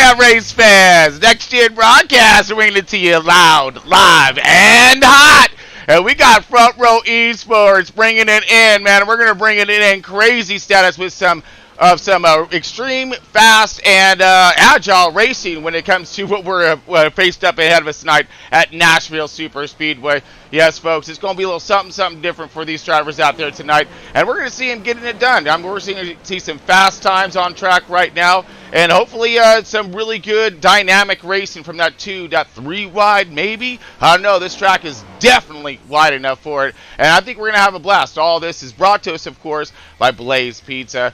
yeah, race fans. Next Gen broadcast bringing it to you loud, live, and hot. And we got Front Row Esports bringing it in, man. We're going to bring it in crazy status with some extreme, fast, and agile racing when it comes to what we're faced up ahead of us tonight at Nashville Superspeedway. Yes, folks, it's going to be a little something different for these drivers out there tonight, and we're going to see them getting it done. We're seeing some fast times on track right now, and hopefully some really good dynamic racing from that 2.3 wide, maybe. I don't know. This track is definitely wide enough for it, and I think we're going to have a blast. All this is brought to us, of course, by Blaze Pizza,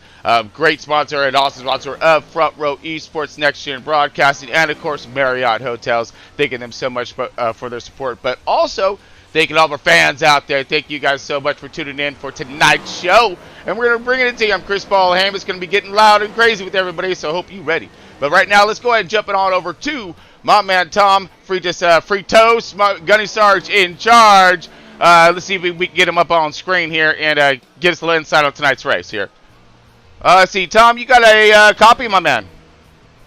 great sponsor and awesome sponsor of Front Row Esports Next Gen Broadcasting, and, of course, Marriott Hotels. Thanking them so much for their support, but also thanking all of our fans out there. Thank you guys so much for tuning in for tonight's show. And we're going to bring it to you. I'm Chris Paul Ham. It's going to be getting loud and crazy with everybody, so I hope you're ready. But right now, let's go ahead and jump it on over to my man Tom, free toast, my Gunny Sarge in charge. Let's see if we can get him up on screen here and get us a little insight on tonight's race here. Let's see, Tom, you got a copy, my man?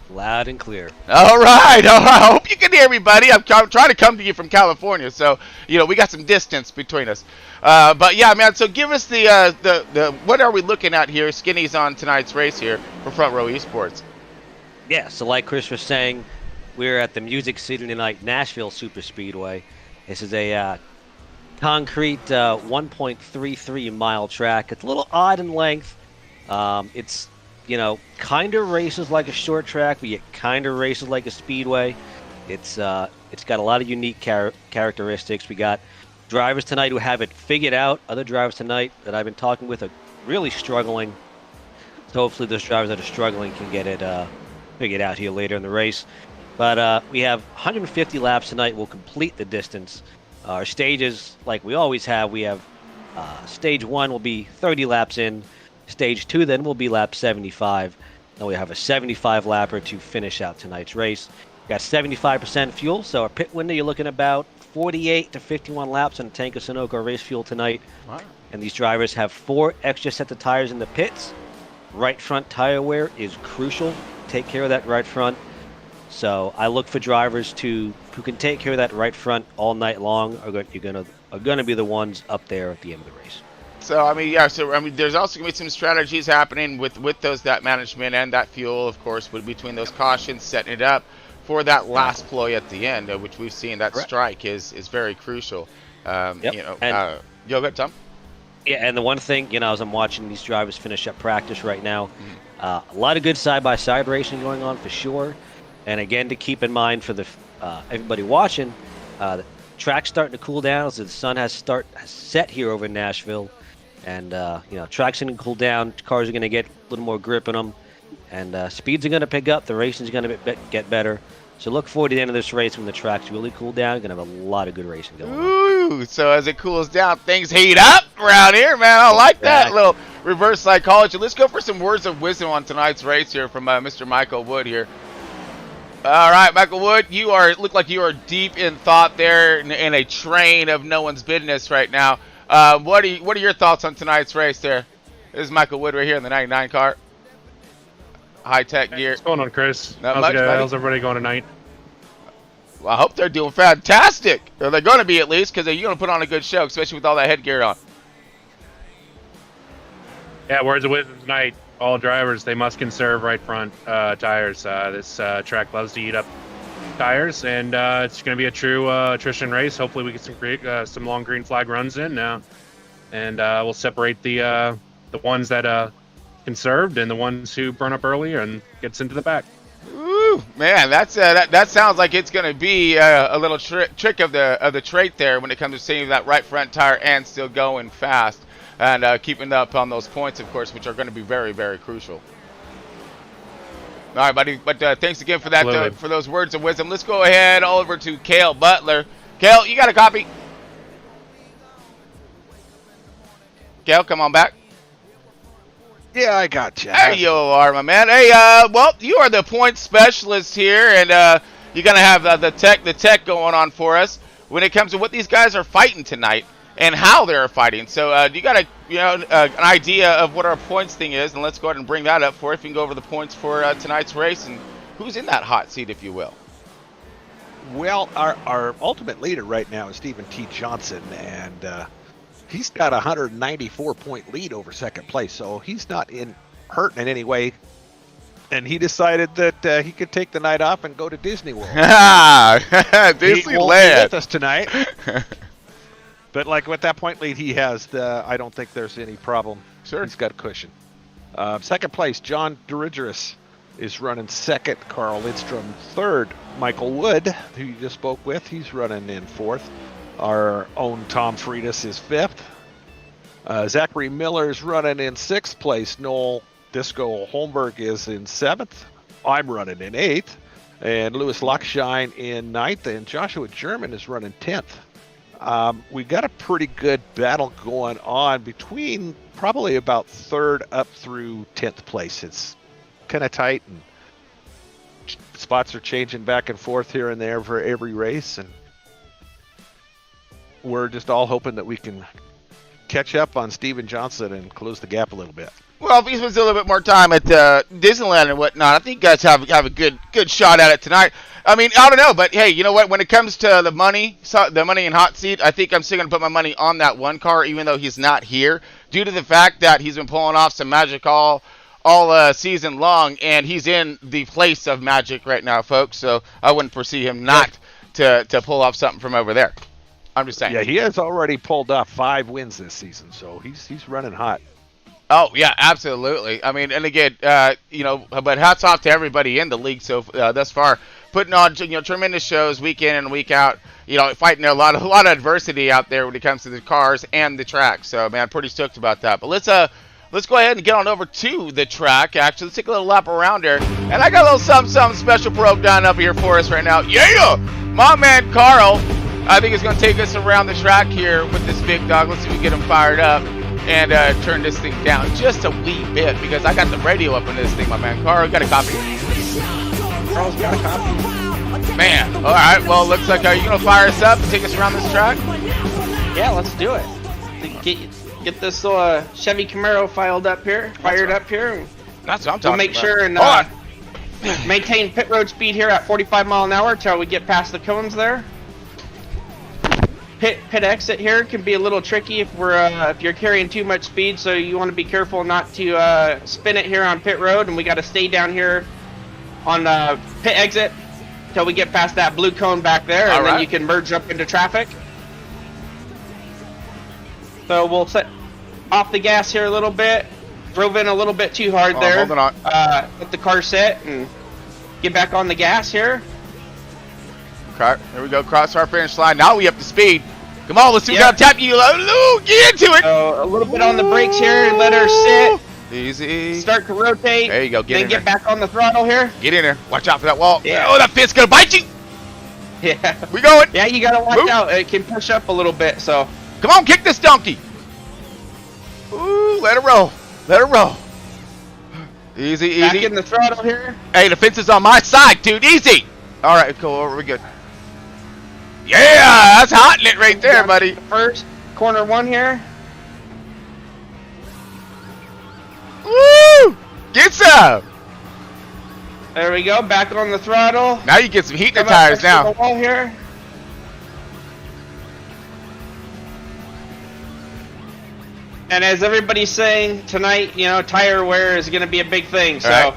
Loud and clear. All right. I hope you can hear me, buddy. I'm trying to come to you from California, so we got some distance between us. But yeah, man. So give us the what are we looking at here? Skinnies on tonight's race here for Front Row Esports. Yeah. So like Chris was saying, we're at the Music City tonight, Nashville Superspeedway. This is a concrete 1.33 mile track. It's a little odd in length. It's kind of races like a short track, but yet kind of races like a speedway. It's got a lot of unique characteristics. We got drivers tonight who have it figured out. Other drivers tonight that I've been talking with are really struggling. So hopefully those drivers that are struggling can get it figured out here later in the race. But we have 150 laps tonight. We'll complete the distance. Our stages, like we always have, we have stage 1 will be 30 laps in. Stage 2 then will be lap 75. Then we have a 75 lapper to finish out tonight's race. We got 75% fuel, so our pit window you're looking about 48 to 51 laps on a tank of Sunoco race fuel tonight. Wow. And these drivers have 4 extra sets of tires in the pits. Right front tire wear is crucial. Take care of that right front. So I look for drivers who can take care of that right front all night long are going to be the ones up there at the end of the race. So, there's also going to be some strategies happening with that management and that fuel, of course, between those cautions, setting it up for that last ploy at the end, which we've seen that strike is very crucial. Yep. Go ahead, Tom. Yeah, and the one thing, as I'm watching these drivers finish up practice right now, a lot of good side-by-side racing going on for sure. And again, to keep in mind for the everybody watching, the track's starting to cool down as the sun has set here over in Nashville. And, track's going to cool down, cars are going to get a little more grip in them, and speeds are going to pick up, the racing's going to get better. So look forward to the end of this race when the track's really cooled down. You're going to have a lot of good racing going on. Ooh, so as it cools down, things heat up around here, man. I like that little reverse psychology. Let's go for some words of wisdom on tonight's race here from Mr. Michael Wood here. All right, Michael Wood, look like you are deep in thought there in a train of no one's business right now. What are your thoughts on tonight's race there? This is Michael Wood right here in the 99 car. High-tech gear. What's going on, Chris? How's everybody going tonight? Well, I hope they're doing fantastic. Or they're going to be at least, because you're going to put on a good show, especially with all that headgear on. Yeah, words of wisdom tonight. All drivers, they must conserve right front tires. This track loves to eat up tires, and it's going to be a true attrition race. Hopefully we get some long green flag runs in now, and we'll separate the ones that conserved and the ones who burn up early and gets into the back. Ooh, man, that sounds like it's going to be a little trick of the trait there when it comes to seeing that right front tire and still going fast and keeping up on those points, of course, which are going to be very, very crucial. All right, buddy, but thanks again for that, for those words of wisdom. Let's go ahead all over to Cale Butler. Cale, you got a copy? Cale, come on back. Yeah, I got you. There you are, my man. Hey, well, you are the point specialist here, and you're going to have the tech going on for us when it comes to what these guys are fighting tonight and how they're fighting. So you got an idea of what our points thing is, and let's go ahead and bring that up for you. If you can go over the points for tonight's race and who's in that hot seat, if you will? Well, our ultimate leader right now is Stephen T. Johnson, and he's got a 194-point lead over second place, so he's not hurting in any way. And he decided that he could take the night off and go to Disney World. Disneyland. He won't be with us tonight. But like with that point lead he has, I don't think there's any problem. Sure. He's got a cushion. Second place, John Derigeris is running second. Carl Lidstrom third. Michael Wood, who you just spoke with, he's running in fourth. Our own Tom Freitas is fifth. Zachary Miller's running in sixth place. Noel Disco Holmberg is in seventh. I'm running in eighth. And Louis Lockshine in ninth. And Joshua German is running 10th. We got a pretty good battle going on between probably about third up through 10th place. It's kind of tight, and spots are changing back and forth here and there for every race, and we're just all hoping that we can catch up on Steven Johnson and close the gap a little bit. Well, if he spends a little bit more time at Disneyland and whatnot, I think you guys have a good shot at it tonight. I mean, I don't know, but hey, you know what? When it comes to the money in hot seat, I think I'm still going to put my money on that one car, even though he's not here, due to the fact that he's been pulling off some magic all season long, and he's in the place of magic right now, folks. So I wouldn't foresee him not to pull off something from over there. I'm just saying. Yeah, he has already pulled off 5 wins this season, so he's running hot. Oh, yeah, absolutely. I mean, and again, but hats off to everybody in the league thus far, putting on tremendous shows week in and week out. Fighting a lot of adversity out there when it comes to the cars and the track. So, man, pretty stoked about that. But let's go ahead and get on over to the track. Actually, let's take a little lap around there. And I got a little something special broke down up here for us right now. Yeah! My man Carl, I think, is going to take us around the track here with this big dog. Let's see if we can get him fired up and turn this thing down just a wee bit, because I got the radio up on this thing, my man. Carl, got a copy? Carl's got a copy. Man, all right. Well, looks like are you going to fire us up and take us around this track? Yeah, let's do it. Get this Chevy Camaro fired up here. That's what I'm talking We'll make about. sure and maintain pit road speed here at 45 mile an hour until we get past the cones there. Pit exit here can be a little tricky if you're carrying too much speed, so you want to be careful not to spin it here on pit road, and we got to stay down here on pit exit until we get past that blue cone back there, and then you can merge up into traffic. So we'll set off the gas here a little bit. Drove in a little bit too hard there. Hold on. Let the car sit and get back on the gas here. Okay, here we go. Cross our finish line. Now we up to speed. Come on, let's see. We got to tap you. Get into it. So a little bit on the brakes here. Let her sit. Easy. Start to rotate. There you go. Then get back on the throttle here. Get in there. Watch out for that wall. Yeah. Oh, that fit's going to bite you. Yeah. We going. Yeah, you got to watch out. It can push up a little bit, so. Come on, kick this donkey. Ooh, let it roll. Let it roll. Easy. Back in the throttle here. Hey, the fence is on my side, dude. Easy. All right, cool. We're good. Yeah, that's hotting it right there, buddy. First, corner 1 here. Woo! Get some. There we go. Back on the throttle. Now you get some heat in the Come up tires next to now. the wall here. And as everybody's saying tonight, tire wear is going to be a big thing. So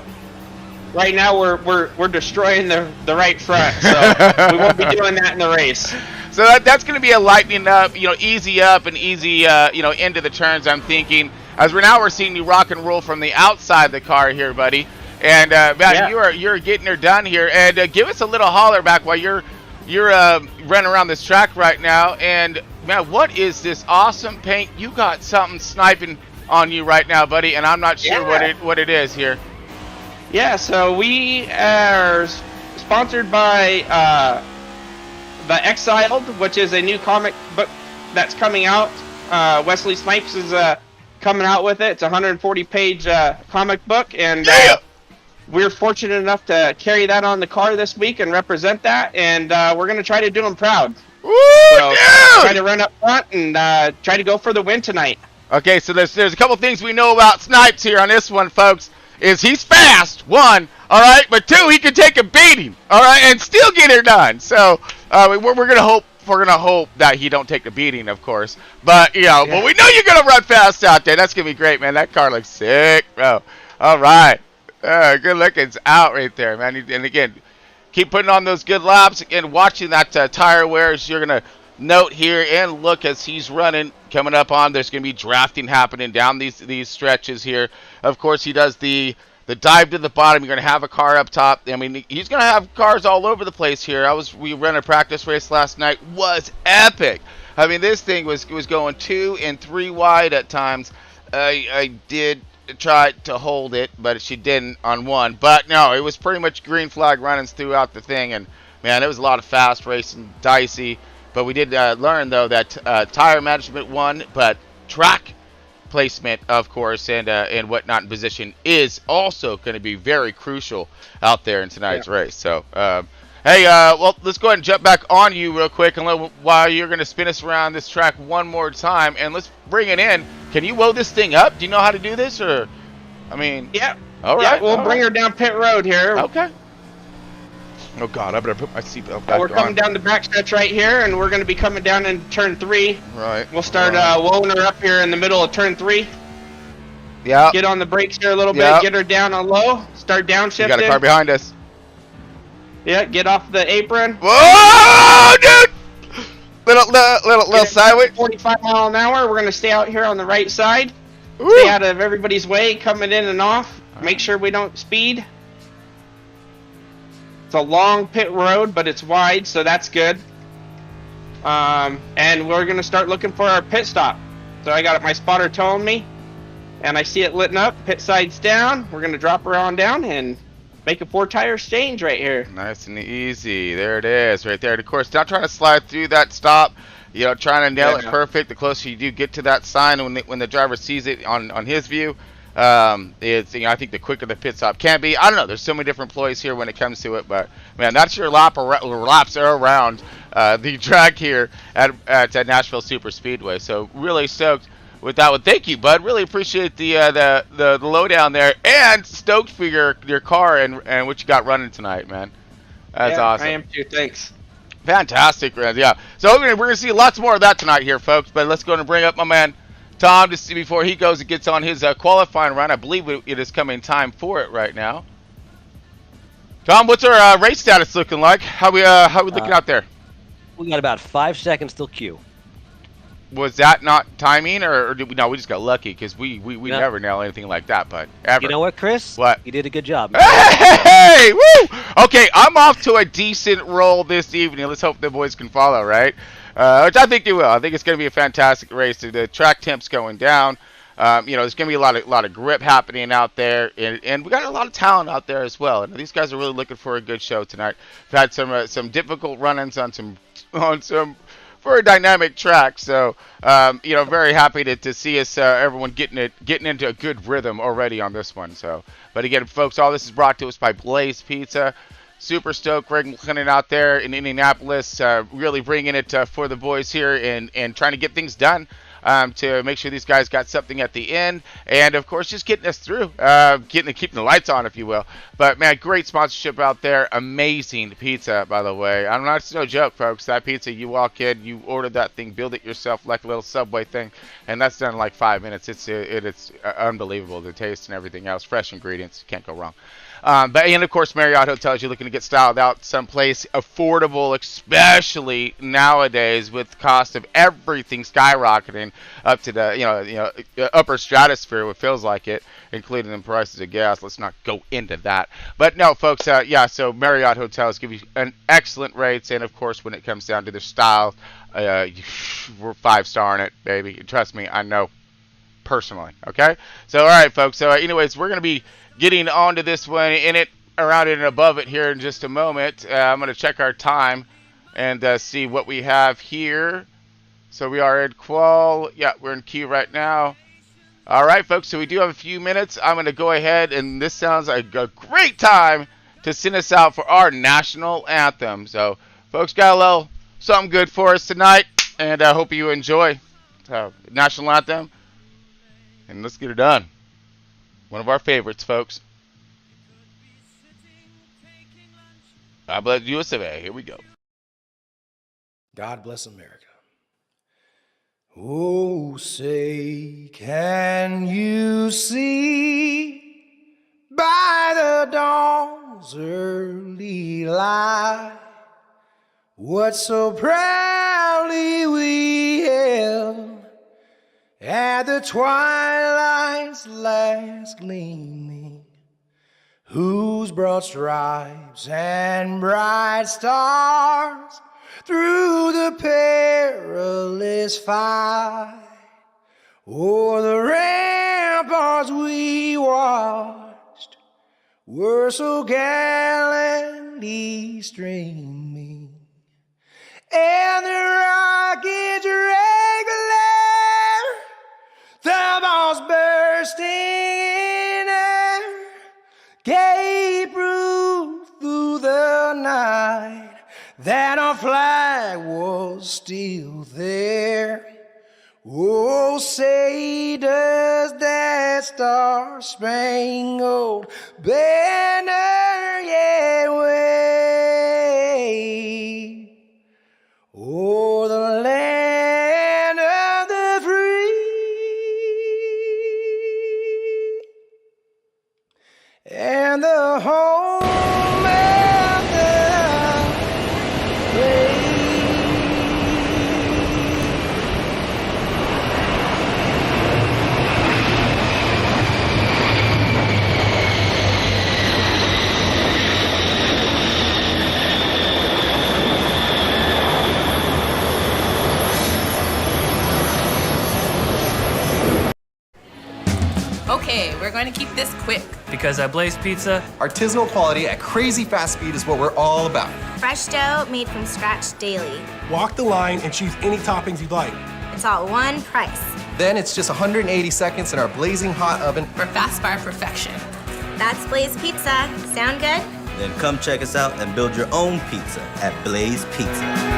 right now we're destroying the right front. So we won't be doing that in the race. So that's going to be a lightening up, easy up and easy, into the turns, I'm thinking. As we're seeing you rock and roll from the outside of the car here, buddy. And man, you're getting her done here. And give us a little holler back while you're running around this track right now. And man, what is this awesome paint? You got something sniping on you right now, buddy, and I'm not sure what it is here. Yeah, so we are sponsored by The Exiled, which is a new comic book that's coming out. Wesley Snipes is coming out with it. It's a 140-page comic book, and we're fortunate enough to carry that on the car this week and represent that, and we're going to try to do them proud. Woo, so dude! Try to run up front and try to go for the win tonight. Okay, so there's a couple things we know about Snipes here on this one, folks. is he's fast, one, all right, but two, he can take a beating, all right, and still get it done. So we're gonna hope. We're gonna hope that he don't take the beating, of course. But but we know you're gonna run fast out there. That's gonna be great, man. That car looks sick, bro. All right, good looking's out right there, man. And again, keep putting on those good laps and watching that tire wear. As you're gonna note here and look as he's running, coming up on. There's gonna be drafting happening down these stretches here. Of course, he does the dive to the bottom. You're going to have a car up top. I mean, he's going to have cars all over the place here. We ran a practice race last night. Was epic. I mean, this thing was going 2 and 3 wide at times. I did try to hold it, but she didn't on one. But no, it was pretty much green flag runnings throughout the thing. And man, it was a lot of fast racing, dicey. But we did learn though that tire management won, but track placement, of course, and whatnot in position is also going to be very crucial out there in tonight's race. So, hey, well, let's go ahead and jump back on you real quick, and while you're going to spin us around this track one more time, and let's bring it in. Can you load this thing up? Do you know how to do this, or, I mean? Yeah. All right. Yeah, we'll bring her down pit road here. Okay. Oh God, I better put my seatbelt back on. We're coming down the backstretch right here, and we're going to be coming down in turn 3. Right. We'll start rolling her up here in the middle of turn 3. Yeah. Get on the brakes here a little bit. Get her down on low. Start downshifting. You got a car behind us. Yeah, get off the apron. Whoa, dude! Little sideways. 45 mile an hour. We're going to stay out here on the right side. Ooh. Stay out of everybody's way coming in and off. Make sure we don't speed. It's a long pit road, but it's wide, so that's good. And we're going to start looking for our pit stop. So I got my spotter towing me, and I see it lit up. Pit side's down. We're going to drop her on down and make a 4-tire exchange right here. Nice and easy. There it is, right there. And of course, not trying to slide through that stop. Trying to nail it perfect. The closer you do get to that sign, when the driver sees it on his view, it's I think the quicker the pit stop can be. I don't know. There's so many different ploys here when it comes to it, but man, that's your laps around the track here at Nashville Superspeedway. So really stoked with that one. Thank you, bud. Really appreciate the lowdown there, and stoked for your car and what you got running tonight, man. That's awesome. I am too. Thanks. Fantastic, yeah. So we're gonna see lots more of that tonight here, folks. But let's go and bring up my man Tom to see before he goes and gets on his qualifying run. I believe it is coming time for it right now. Tom, what's our race status looking like? How we looking out there? We got about 5 seconds till Q. Was that not timing, or did we? No, we just got lucky because we No. never nail anything like that. But ever. You know what, Chris? What? You did a good job. Hey, woo! Okay, I'm off to a decent roll this evening. Let's hope the boys can follow, right? Which I think they will. I think it's going to be a fantastic race. The track temp's going down. There's going to be a lot of grip happening out there, and we got a lot of talent out there as well. And these guys are really looking for a good show tonight. We've had some difficult run-ins on some very dynamic track. So very happy to see us everyone getting into a good rhythm already on this one. So, but again, folks, all this is brought to us by Blaze Pizza. Super stoked, Greg McLennan out there in Indianapolis, really bringing it for the boys here and trying to get things done to make sure these guys got something at the end, and of course just getting us through, keeping the lights on, if you will. But man, great sponsorship out there, amazing pizza, by the way. I'm not, it's no joke, folks. That pizza, you walk in, you order that thing, build it yourself like a little Subway thing, and that's done in like 5 minutes. It's unbelievable, the taste and everything else, fresh ingredients, can't go wrong. And of course, Marriott Hotels, you're looking to get styled out someplace affordable, especially nowadays with the cost of everything skyrocketing up to the upper stratosphere. What feels like it, including the prices of gas. Let's not go into that. But no, folks, so Marriott Hotels give you an excellent rates, and of course, when it comes down to their style, we're 5-starring it, baby. Trust me, I know personally. Okay, so all right, folks. So anyways, we're gonna be getting onto this one, around it and above it here in just a moment. I'm going to check our time and see what we have here. So we are in qual. Yeah, we're in Q right now. All right, folks, so we do have a few minutes. I'm going to go ahead, and this sounds like a great time to send us out for our national anthem. So, folks, got a little something good for us tonight, and I hope you enjoy national anthem. And let's get it done. One of our favorites, folks. God bless US of A. Here we go. God bless America. Oh, say, can you see by the dawn's early light what so proudly we hailed at the twilight's last gleaming, whose broad stripes and bright stars through the perilous fight o'er the ramparts we watched were so gallantly streaming, and the rocket's regular thunderbolts bursting in air gave proof through the night that our flag was still there. Oh, say does that star-spangled banner yet wave o'er the land of the free and the home of the brave. Okay, we're going to keep this quick. Because at Blaze Pizza, artisanal quality at crazy fast speed is what we're all about. Fresh dough made from scratch daily. Walk the line and choose any toppings you'd like. It's all one price. Then it's just 180 seconds in our blazing hot oven For fast bar perfection. That's Blaze Pizza. Sound good? Then come check us out and build your own pizza at Blaze Pizza.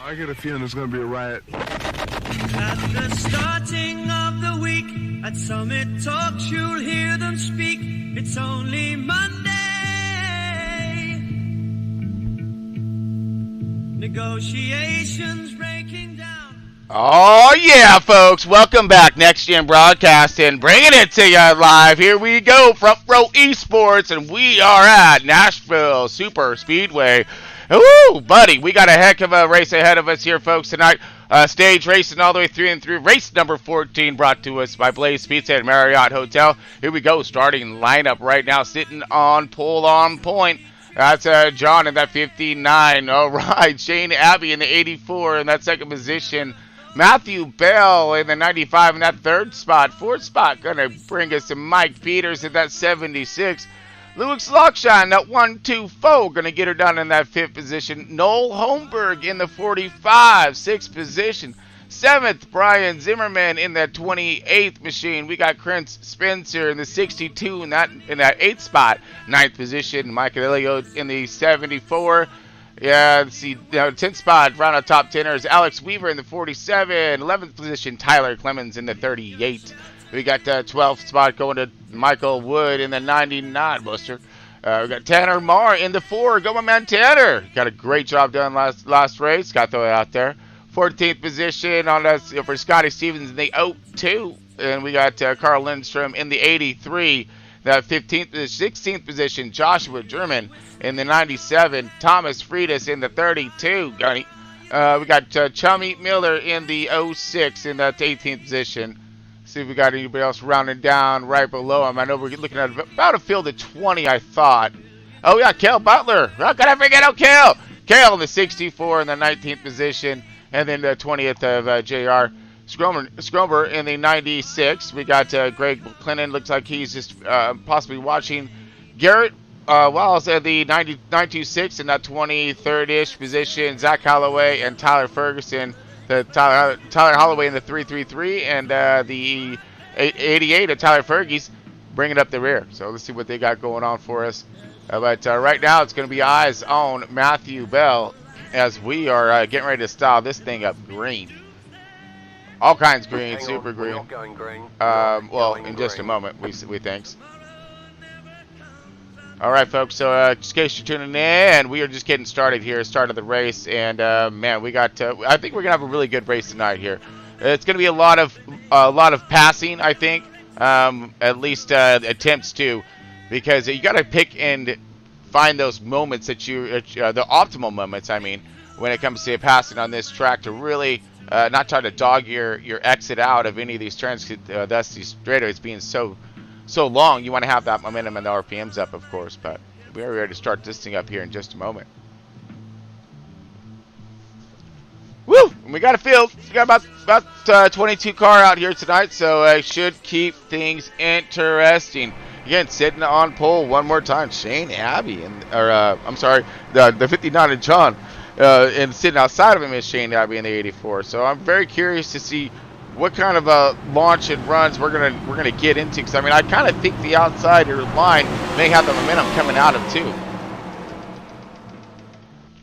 I get a feeling there's going to be a riot. At the starting of the week, at Summit Talks, you'll hear them speak. It's only Monday. Negotiations breaking down. Oh, yeah, folks. Welcome back. Next Gen Broadcasting, bringing it to you live. Here we go. Front Row Esports, and we are at Nashville Superspeedway. Ooh, buddy, we got a heck of a race ahead of us here, folks, tonight. Stage racing all the way through. Race number 14 brought to us by Blaze Pizza and Marriott Hotel. Here we go, starting lineup right now, sitting on pole on point. That's John in that 59. All right, Shane Abbey in the 84 in that second position. Matthew Bell in the 95 in that third spot. Fourth spot going to bring us to Mike Peters in that 76. Louis Lockshine, that 1-2-4, going to get her done in that fifth position. Noel Holmberg in the 45, sixth position. Seventh, Brian Zimmerman in that 28th machine. We got Chris Spencer in the 62 in that eighth spot. Ninth position, Mike Elliott in the 74. Yeah, let's see, 10th spot, round of top 10ers. Alex Weaver in the 47. 11th position, Tyler Clemens in the 38. We got the 12th spot going to Michael Wood in the 99, Buster. We got Tanner Maher in the 4. Go, my man, Tanner. Got a great job done last race. Got to throw it out there. 14th position on us for Scotty Stevens in the 02. and we got Carl Lindstrom in the 83. That 16th position, Joshua German in the 97. Thomas Friedis in the 32. Gunny. We got Chummy Miller in the 06 in that 18th position. See if we got anybody else rounding down right below him. I know we're looking at about a field of 20, I thought. Oh, yeah, Cale Butler. How could I forget Cale? Cale in the 64 in the 19th position. And then the 20th of J.R. Scromer in the 96. We got Greg Clinton. Looks like he's just possibly watching. Garrett Wallace at the 926 in that 23rd-ish position. Zach Holloway and Tyler Ferguson. Tyler Holloway in the 333 and the 88 of Tyler Fergie's bringing up the rear. So let's see what they got going on for us. But right now it's going to be eyes on Matthew Bell as we are getting ready to style this thing up green. All kinds green, super green. We're not going green. Well, in just a moment, we thinks. All right, folks. So just in case you're tuning in, we are just getting started here. Start of the race, and man, we got. I think we're gonna have a really good race tonight here. It's gonna be a lot of passing, I think. At least attempts to, because you got to pick and find those moments that the optimal moments. I mean, when it comes to passing on this track, to really not try to dog your exit out of any of these turns. Thus, these straightaways being so long, you want to have that momentum and the RPMs up, of course. But we're ready to start this thing up here in just a moment. Woo! We got a field. We got about 22 car out here tonight, so I should keep things interesting. Again, sitting on pole one more time, Shane Abbey, I'm sorry, the 59 and John, and sitting outside of him is Shane Abbey in the 84. So I'm very curious to see what kind of launch and runs we're gonna get into, because I mean I kind of think the outsider line may have the momentum coming out of too.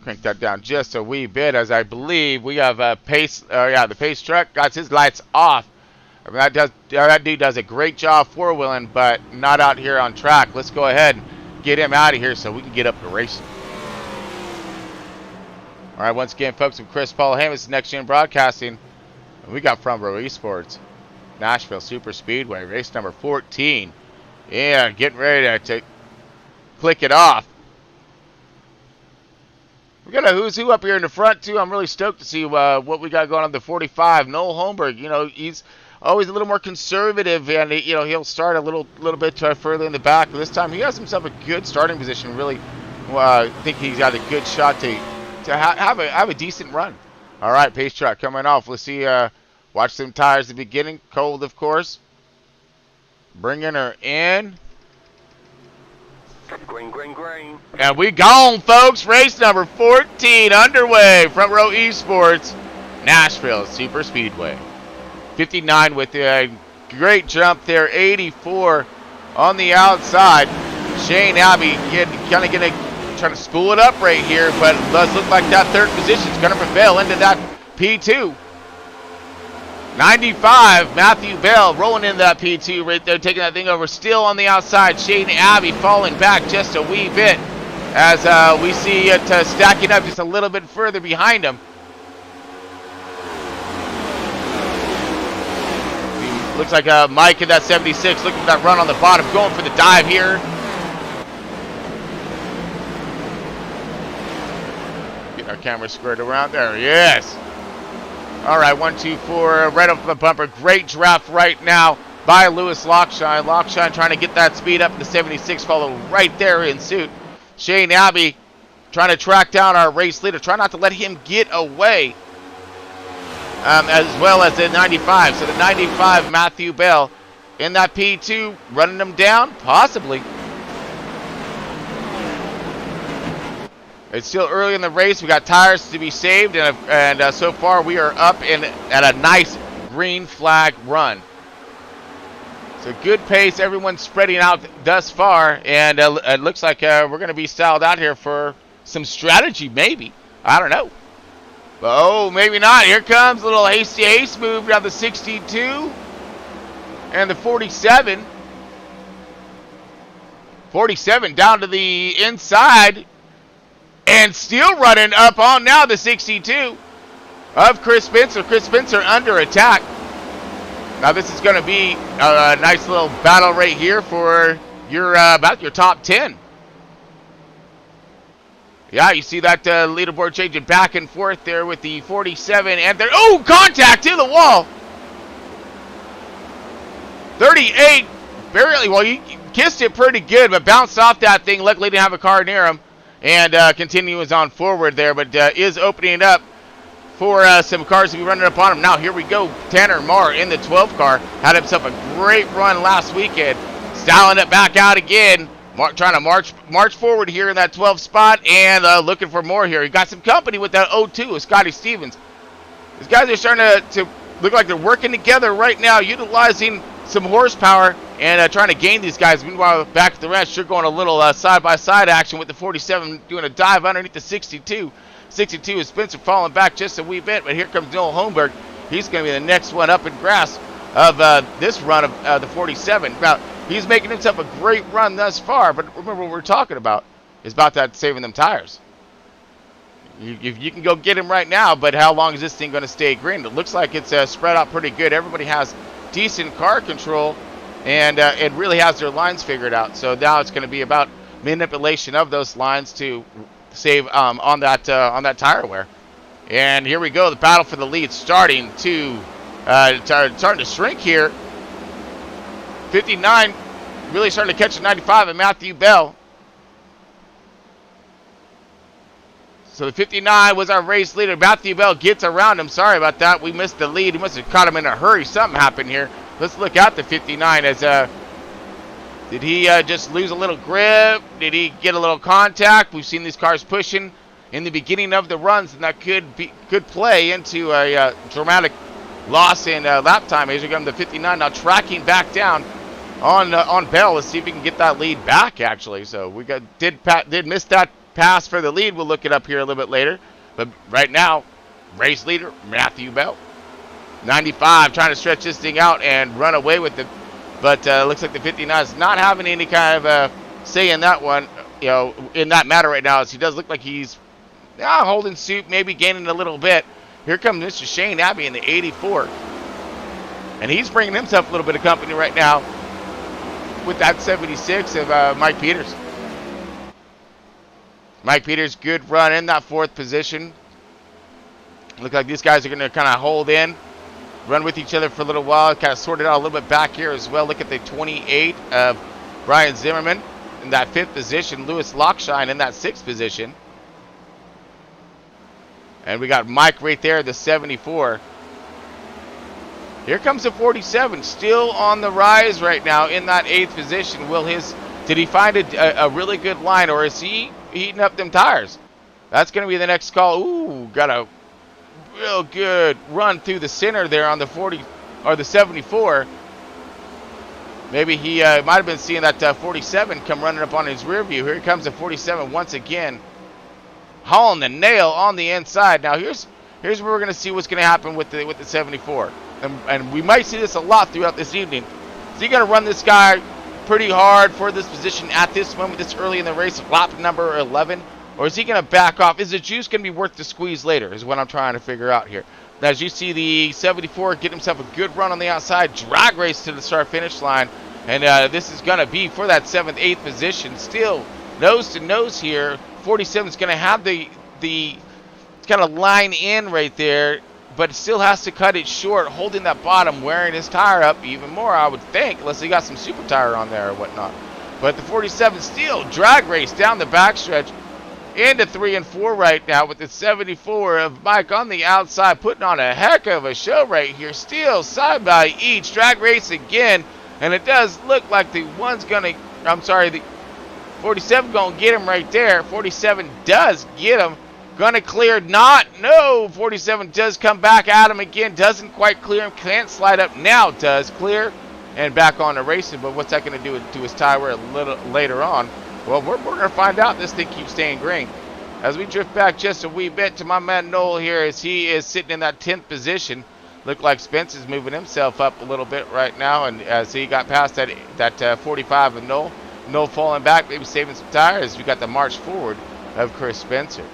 Crank that down just a wee bit, as I believe we have pace. The pace truck got his lights off. I mean, that dude does a great job four-wheeling, but not out here on track. Let's go ahead and get him out of here so we can get up to racing. All right, once again, folks, I'm Chris Paul Hammond, Next Gen Broadcasting. We got Front Row Esports, Nashville Superspeedway, race number 14. Yeah, getting ready to click it off. We got a who's who up here in the front, too. I'm really stoked to see what we got going on the 45. Noel Holmberg, you know, he's always a little more conservative, and you know, he'll start a little bit further in the back. But this time, he has himself a good starting position. Really, think he's got a good shot to have a decent run. All right, pace truck coming off. Let's see. Watch some tires at the beginning. Cold, of course. Bringing her in. Green, green, green. And we gone, folks. Race number 14 underway. Front Row Esports, Nashville Superspeedway. 59 with a great jump there. 84 on the outside. Shane Abbey trying to spool it up right here, but it does look like that third position is going to prevail into that P2. 95, Matthew Bell rolling in that P2 right there, taking that thing over. Still on the outside, Shane Abbey falling back just a wee bit as we see it stacking up just a little bit further behind him. Looks like Mike in that 76 looking for that run on the bottom, going for the dive here. Getting our camera squared around there. Yes. All right, 1, 2, 4, right off the bumper. Great draft right now by Lewis Lockshine. Lockshine trying to get that speed up in the 76, follow right there in suit. Shane Abbey trying to track down our race leader. Try not to let him get away, as well as the 95. So the 95, Matthew Bell, in that P2, running them down? Possibly. It's still early in the race. We got tires to be saved, and so far we are up at a nice green flag run. So good pace. Everyone's spreading out thus far, and it looks like we're going to be styled out here for some strategy, maybe. I don't know. Oh, maybe not. Here comes a little hasty ace move down the 62 and the 47. 47 down to the inside. And still running up on now the 62 of Chris Spencer. Chris Spencer under attack. Now this is going to be a nice little battle right here for your about your top 10. Yeah, you see that leaderboard changing back and forth there with the 47 and there. Oh, contact to the wall. 38, barely. Well, he kissed it pretty good, but bounced off that thing. Luckily, didn't have a car near him, and continues on forward there, but is opening up for some cars to be running up on him. Now, here we go. Tanner Maher in the 12 car. Had himself a great run last weekend. Styling it back out again. Trying to march forward here in that 12 spot and looking for more here. He got some company with that 02 of Scotty Stevens. These guys are starting to look like they're working together right now, utilizing some horsepower and trying to gain these guys. Meanwhile, back at the ranch, you're going a little side-by-side action with the 47 doing a dive underneath the 62. 62 is Spencer falling back just a wee bit, but here comes Noel Holmberg. He's going to be the next one up in grasp of this run of the 47. Now, he's making himself a great run thus far, but remember what we're talking about is about that saving them tires. You can go get him right now, but how long is this thing going to stay green? It looks like it's spread out pretty good. Everybody has decent car control, and it really has their lines figured out. So now it's going to be about manipulation of those lines to save on that tire wear. And here we go, the battle for the lead starting to shrink here. 59 really starting to catch the 95 and Matthew Bell. So the 59 was our race leader. Matthew Bell gets around him. Sorry about that. We missed the lead. We must have caught him in a hurry. Something happened here. Let's look at the 59 as did he just lose a little grip? Did he get a little contact? We've seen these cars pushing in the beginning of the runs, and that could play into a dramatic loss in lap time. Here's again the 59 now tracking back down on Bell. Let's see if we can get that lead back. Actually, so we did miss that pass for the lead. We'll look it up here a little bit later, but right now, race leader Matthew Bell, 95 trying to stretch this thing out and run away with it. But looks like the 59 is not having any kind of say in that one, in that matter right now. As he does look like he's holding suit, maybe gaining a little bit. Here comes Mr. Shane Abbey in the 84. And he's bringing himself a little bit of company right now with that 76 of Mike Peters. Mike Peters, good run in that 4th position. Look like these guys are going to kind of hold in, run with each other for a little while, kind of sort it out a little bit back here as well. Look at the 28 of Brian Zimmerman in that 5th position. Lewis Lockshine in that 6th position. And we got Mike right there, the 74. Here comes the 47, still on the rise right now in that 8th position. Did he find a really good line, or is he heating up them tires? That's going to be the next call. Ooh, got a real good run through the center there on the 40 or the 74. Maybe he might have been seeing that 47 come running up on his rear view. Here comes the 47 once again, hauling the nail on the inside. Now here's where we're going to see what's going to happen with the 74, and we might see this a lot throughout this evening. Is he going to run this guy pretty hard for this position at this moment, this early in the race, lap number 11? Or is he going to back off? Is the juice going to be worth the squeeze later is what I'm trying to figure out here. Now, as you see the 74 get himself a good run on the outside, drag race to the start-finish line. And this is going to be for that 7th, 8th position. Still nose to nose here. 47 is going to have the kind of line in right there, but still has to cut it short, holding that bottom, wearing his tire up even more, I would think, unless he got some super tire on there or whatnot. But the 47 still drag race down the backstretch into 3 and 4 right now with the 74 of Mike on the outside, putting on a heck of a show right here. Still side by each, drag race again, and it does look like the 47 gonna get him right there. 47 does get him. Gonna clear, no, 47 does come back at him again, doesn't quite clear him, can't slide up, now does clear, and back on the racing. But what's that gonna do to his tire a little later on? Well, we're gonna find out. This thing keeps staying green. As we drift back just a wee bit to my man Noel here, as he is sitting in that 10th position. Look like Spence is moving himself up a little bit right now, and as he got past that 45 of Noel. Noel falling back, maybe saving some tires. We got the march forward of Chris Spencer.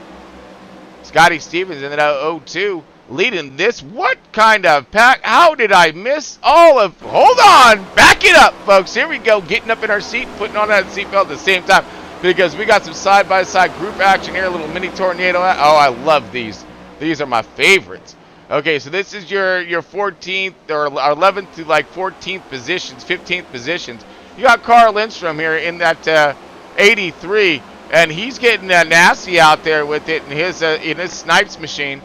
Scotty Stevens in that 02 leading this. What kind of pack? How did I miss all of? Hold on, back it up, folks. Here we go, getting up in our seat, putting on that seatbelt at the same time, because we got some side-by-side group action here, a little mini tornado. Oh, I love these. These are my favorites. Okay, so this is your 14th or 11th to like 14th positions, 15th positions. You got Carl Lindstrom here in that 83, and he's getting nasty out there with it in his snipes machine.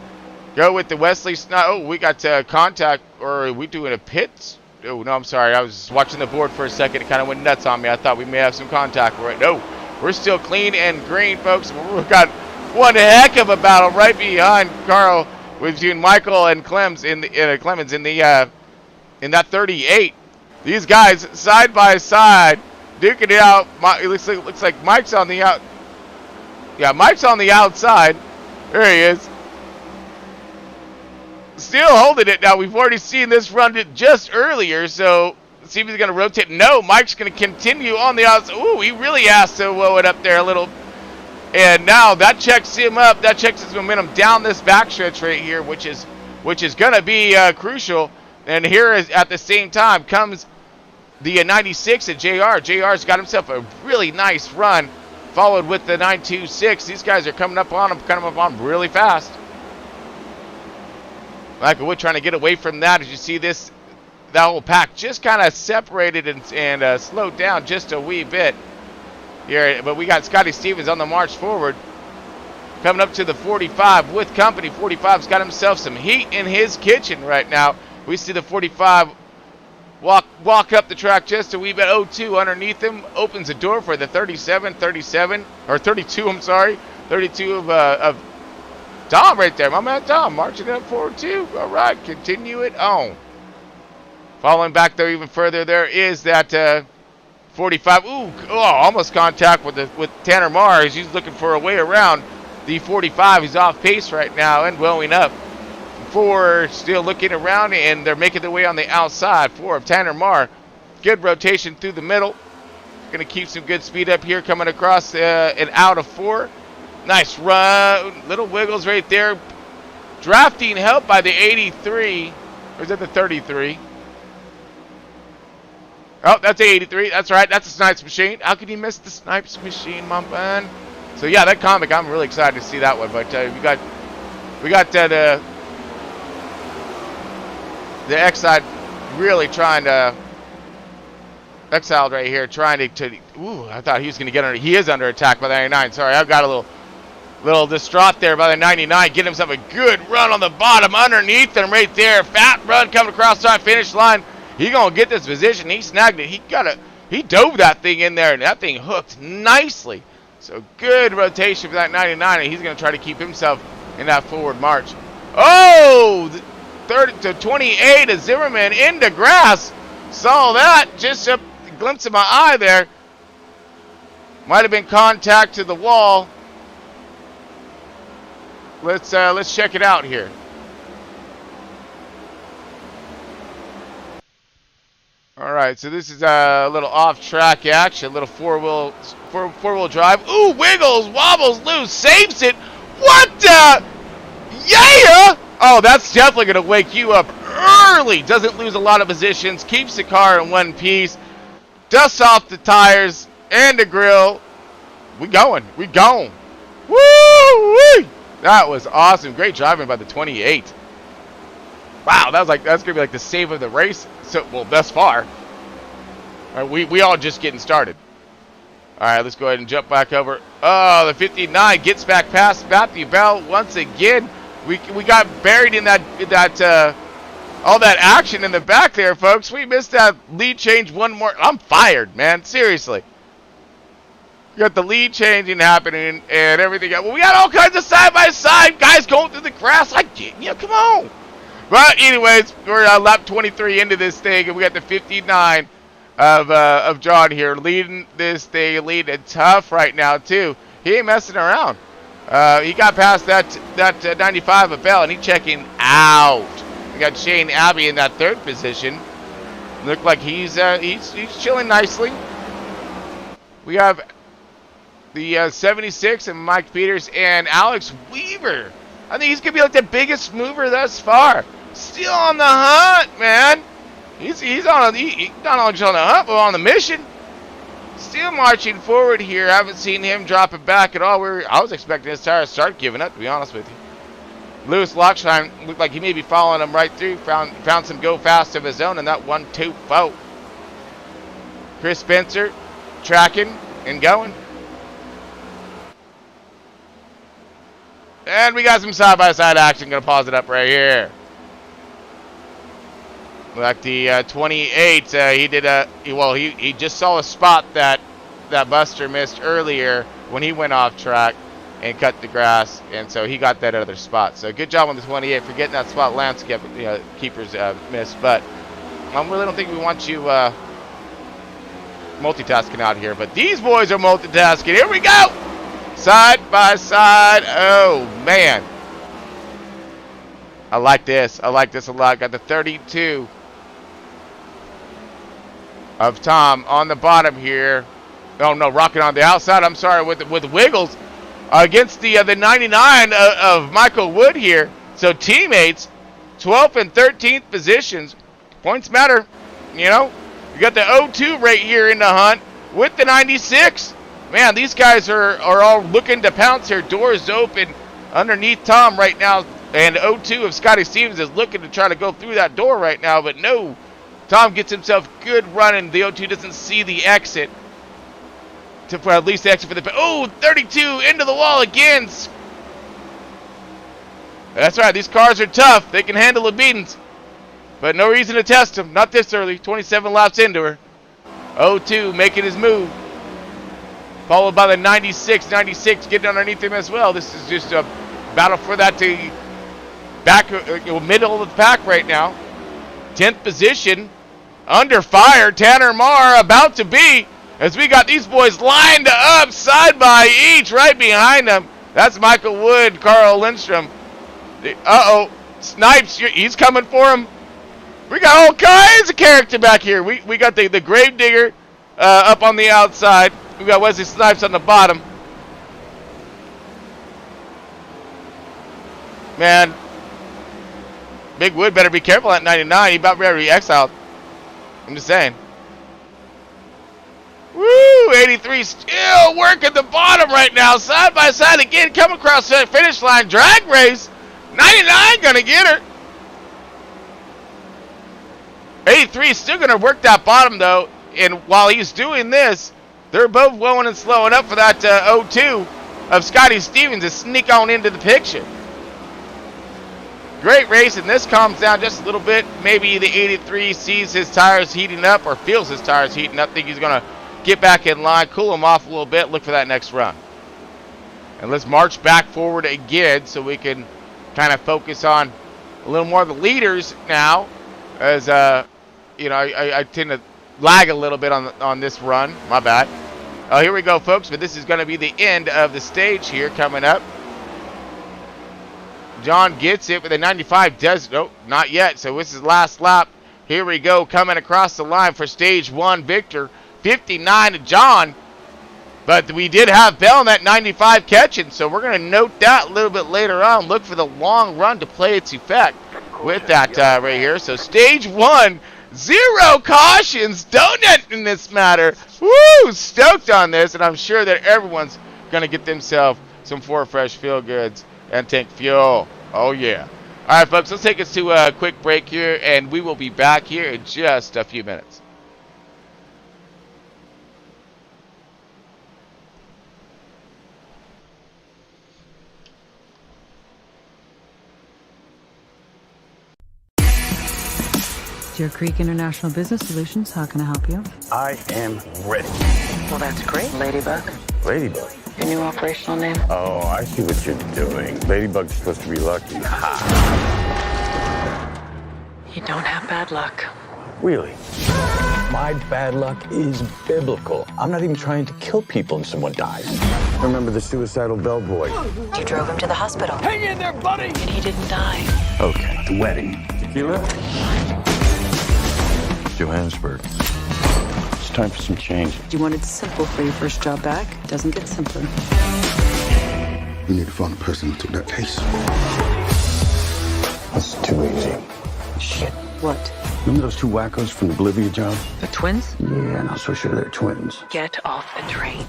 Go with the Wesley Snipe. Oh, we got contact, or are we doing a pit? Oh, no, I'm sorry. I was just watching the board for a second. It kind of went nuts on me. I thought we may have some contact. Right? No, we're still clean and green, folks. We've got one heck of a battle right behind Carl between Michael and Clemens in that 38. These guys side by side duking it out. It looks like Mike's on the out. Yeah, Mike's on the outside. There he is. Still holding it now. We've already seen this run just earlier, so let's see if he's going to rotate. No, Mike's going to continue on the outside. Ooh, he really has to woe it up there a little. And now that checks him up. That checks his momentum down this backstretch right here, which is going to be crucial. And here is at the same time comes the 96 at JR. JR's got himself a really nice run, followed with the 926. These guys are coming up on him really fast. Michael Wood trying to get away from that. As you see that whole pack just kind of separated and slowed down just a wee bit here. But we got Scotty Stevens on the march forward, coming up to the 45 with company. 45's got himself some heat in his kitchen right now. We see the 45 walk up the track just a wee bit. 02 underneath him opens the door for the 32. I'm sorry, 32 of Tom right there. My man Tom marching up forward too. All right, continue it on. Following back though even further, there is that 45. Ooh, almost contact with Tanner Maher as he's looking for a way around the 45. He's off pace right now and blowing up. 4 still looking around, and they're making their way on the outside. 4 of Tanner Maher. Good rotation through the middle. Going to keep some good speed up here coming across and out of 4. Nice run. Little wiggles right there. Drafting help by the 83. Or is that the 33? Oh, that's the 83. That's right. That's a snipes machine. How could you miss the snipes machine, my man? So, yeah, that comic, I'm really excited to see that one. But we got the X-Side really trying to exiled right here, trying to ooh, I thought he was going to get under. He is under attack by the 99. Sorry, I've got a little distraught there by the 99. Get himself a good run on the bottom underneath him right there. Fat run coming across the finish line. He going to get this position. He snagged it. He dove that thing in there, and that thing hooked nicely. So good rotation for that 99, and he's going to try to keep himself in that forward march. Oh, 30 to 28 of Zimmerman into grass. Saw that. Just a glimpse of my eye there. Might have been contact to the wall. Let's check it out here. All right, so this is a little off-track action, a little four-wheel drive. Ooh, wiggles, wobbles, loose, saves it. What the? Yeah! Oh, that's definitely going to wake you up early. Doesn't lose a lot of positions. Keeps the car in one piece. Dusts off the tires and the grill. We going. Woo-wee! That was awesome. Great driving by the 28. Wow, that's going to be like the save of the race. So, well, thus far. All right, we all just getting started. All right, let's go ahead and jump back over. Oh, the 59 gets back past Matthew Bell once again. We got buried in that all that action in the back there, folks. We missed that lead change one more. I'm fired, man. Seriously. We got the lead changing happening and everything. Well, we got all kinds of side-by-side guys going through the grass. Come on. But anyways, we're lap 23 into this thing, and we got the 59 of John here leading this thing, leading tough right now too. He ain't messing around. He got past that 95 of Bell, and he's checking out. We got Shane Abbey in that 3rd position. Look like he's chilling nicely. We have the 76 and Mike Peters and Alex Weaver I think he's going to be like the biggest mover thus far. Still on the hunt, man. He's not only just on the hunt, but on the mission. Still marching forward here. I haven't seen him drop it back at all. I was expecting his tires to start giving up, to be honest with you. Lewis Lockshine looked like he may be following him right through. Found some go fast of his own in that 1-2 vote. Chris Spencer tracking and going. And we got some side-by-side action. Gonna pause it up right here. Like the 28, he just saw a spot that Buster missed earlier when he went off track and cut the grass, and so he got that other spot. So good job on the 28 for getting that spot keepers missed. But I really don't think we want you multitasking out here. But these boys are multitasking. Here we go, side by side. Oh man, I like this. I like this a lot. Got the 32 of Tom on the bottom here. Oh no, rocking on the outside. I'm sorry, with Wiggles against the 99 of Michael Wood here. So teammates, 12th and 13th positions. Points matter, you know. You got the 0-2 right here in the hunt with the 96. Man, these guys are all looking to pounce here. Doors open underneath Tom right now, and 0-2 of Scotty Stevens is looking to try to go through that door right now, but no. Tom gets himself good running. The 0-2 doesn't see the exit. For at least the exit for the... Oh, 32 into the wall again. That's right. These cars are tough. They can handle the beatings. But no reason to test them. Not this early. 27 laps into her. 0-2 making his move. Followed by the 96. 96 getting underneath him as well. This is just a battle for that middle of the pack right now. 10th position. Under fire. Tanner Maher about to be... As we got these boys lined up side by each right behind them. That's Michael Wood, Carl Lindstrom. Uh-oh. Snipes, he's coming for him. We got all kinds of character back here. We got the Gravedigger up on the outside. We got Wesley Snipes on the bottom. Man. Big Wood better be careful at 99. He about ready to be exiled. I'm just saying. Woo! 83 still working the bottom right now. Side by side again. Come across that finish line. Drag race. 99 gonna get her. 83 still gonna work that bottom though. And while he's doing this, they're both blowing and slowing up for that 0-2 of Scotty Stevens to sneak on into the picture. Great race, and this calms down just a little bit. Maybe the 83 sees his tires heating up or feels his tires heating up. Think he's gonna get back in line, cool him off a little bit, look for that next run. And let's march back forward again so we can kind of focus on a little more of the leaders now. As, I tend to lag a little bit on this run. My bad. Oh, here we go, folks. But this is going to be the end of the stage here coming up. John gets it, but the 95 does. Nope, not yet. So this is last lap. Here we go, coming across the line for stage 1 victor. 59 to John, but we did have Bell in that 95 catching, so we're going to note that a little bit later on. Look for the long run to play its effect with that right here. So stage 1, 0 cautions, donut in this matter. Woo! Stoked on this, and I'm sure that everyone's going to get themselves some 4 Fresh Feel Goods and tank fuel. Oh yeah. All right, folks, let's take us to a quick break here, and we will be back here in just a few minutes. Deer Creek International Business Solutions, how can I help you? I am ready. Well, that's great, Ladybug. Ladybug? Your new operational name? Oh, I see what you're doing. Ladybug's supposed to be lucky. Ha! You don't have bad luck. Really? My bad luck is biblical. I'm not even trying to kill people and someone dies. Remember the suicidal bellboy? You drove him to the hospital. Hang in there, buddy! And he didn't die. Okay, the wedding. Tequila? Johannesburg. It's time for some change. You wanted simple for your first job back. Doesn't get simpler. We need to find the person who took that case. That's too easy. Shit. What? Remember those two wackos from the Bolivia job? The twins? Yeah, not so sure they're twins. Get off the train.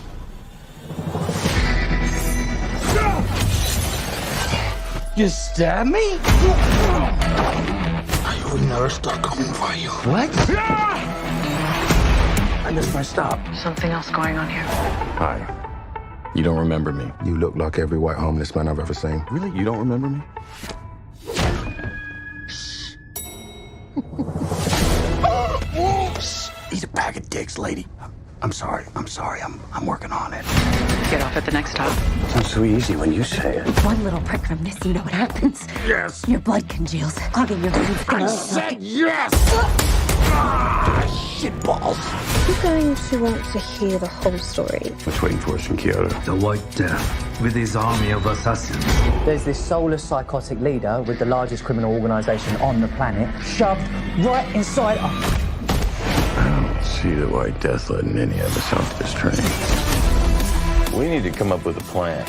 You stab me? I would never stop coming for you. What? I missed my stop. Something else going on here. Hi. You don't remember me? You look like every white homeless man I've ever seen. Really? You don't remember me? He's a bag of dicks, lady. I'm sorry. I'm working on it. Get off at the next stop. Sounds so easy when you say it. One little prick from this, you know what happens? Yes. Your blood congeals, clogging your veins. I said yes! Shit balls. You're going to want to hear the whole story. What's waiting for us in Kyoto? The White Death, with his army of assassins. There's this soulless psychotic leader with the largest criminal organization on the planet, shoved right inside us. I don't see the White Death letting any of us off this train. We need to come up with a plan.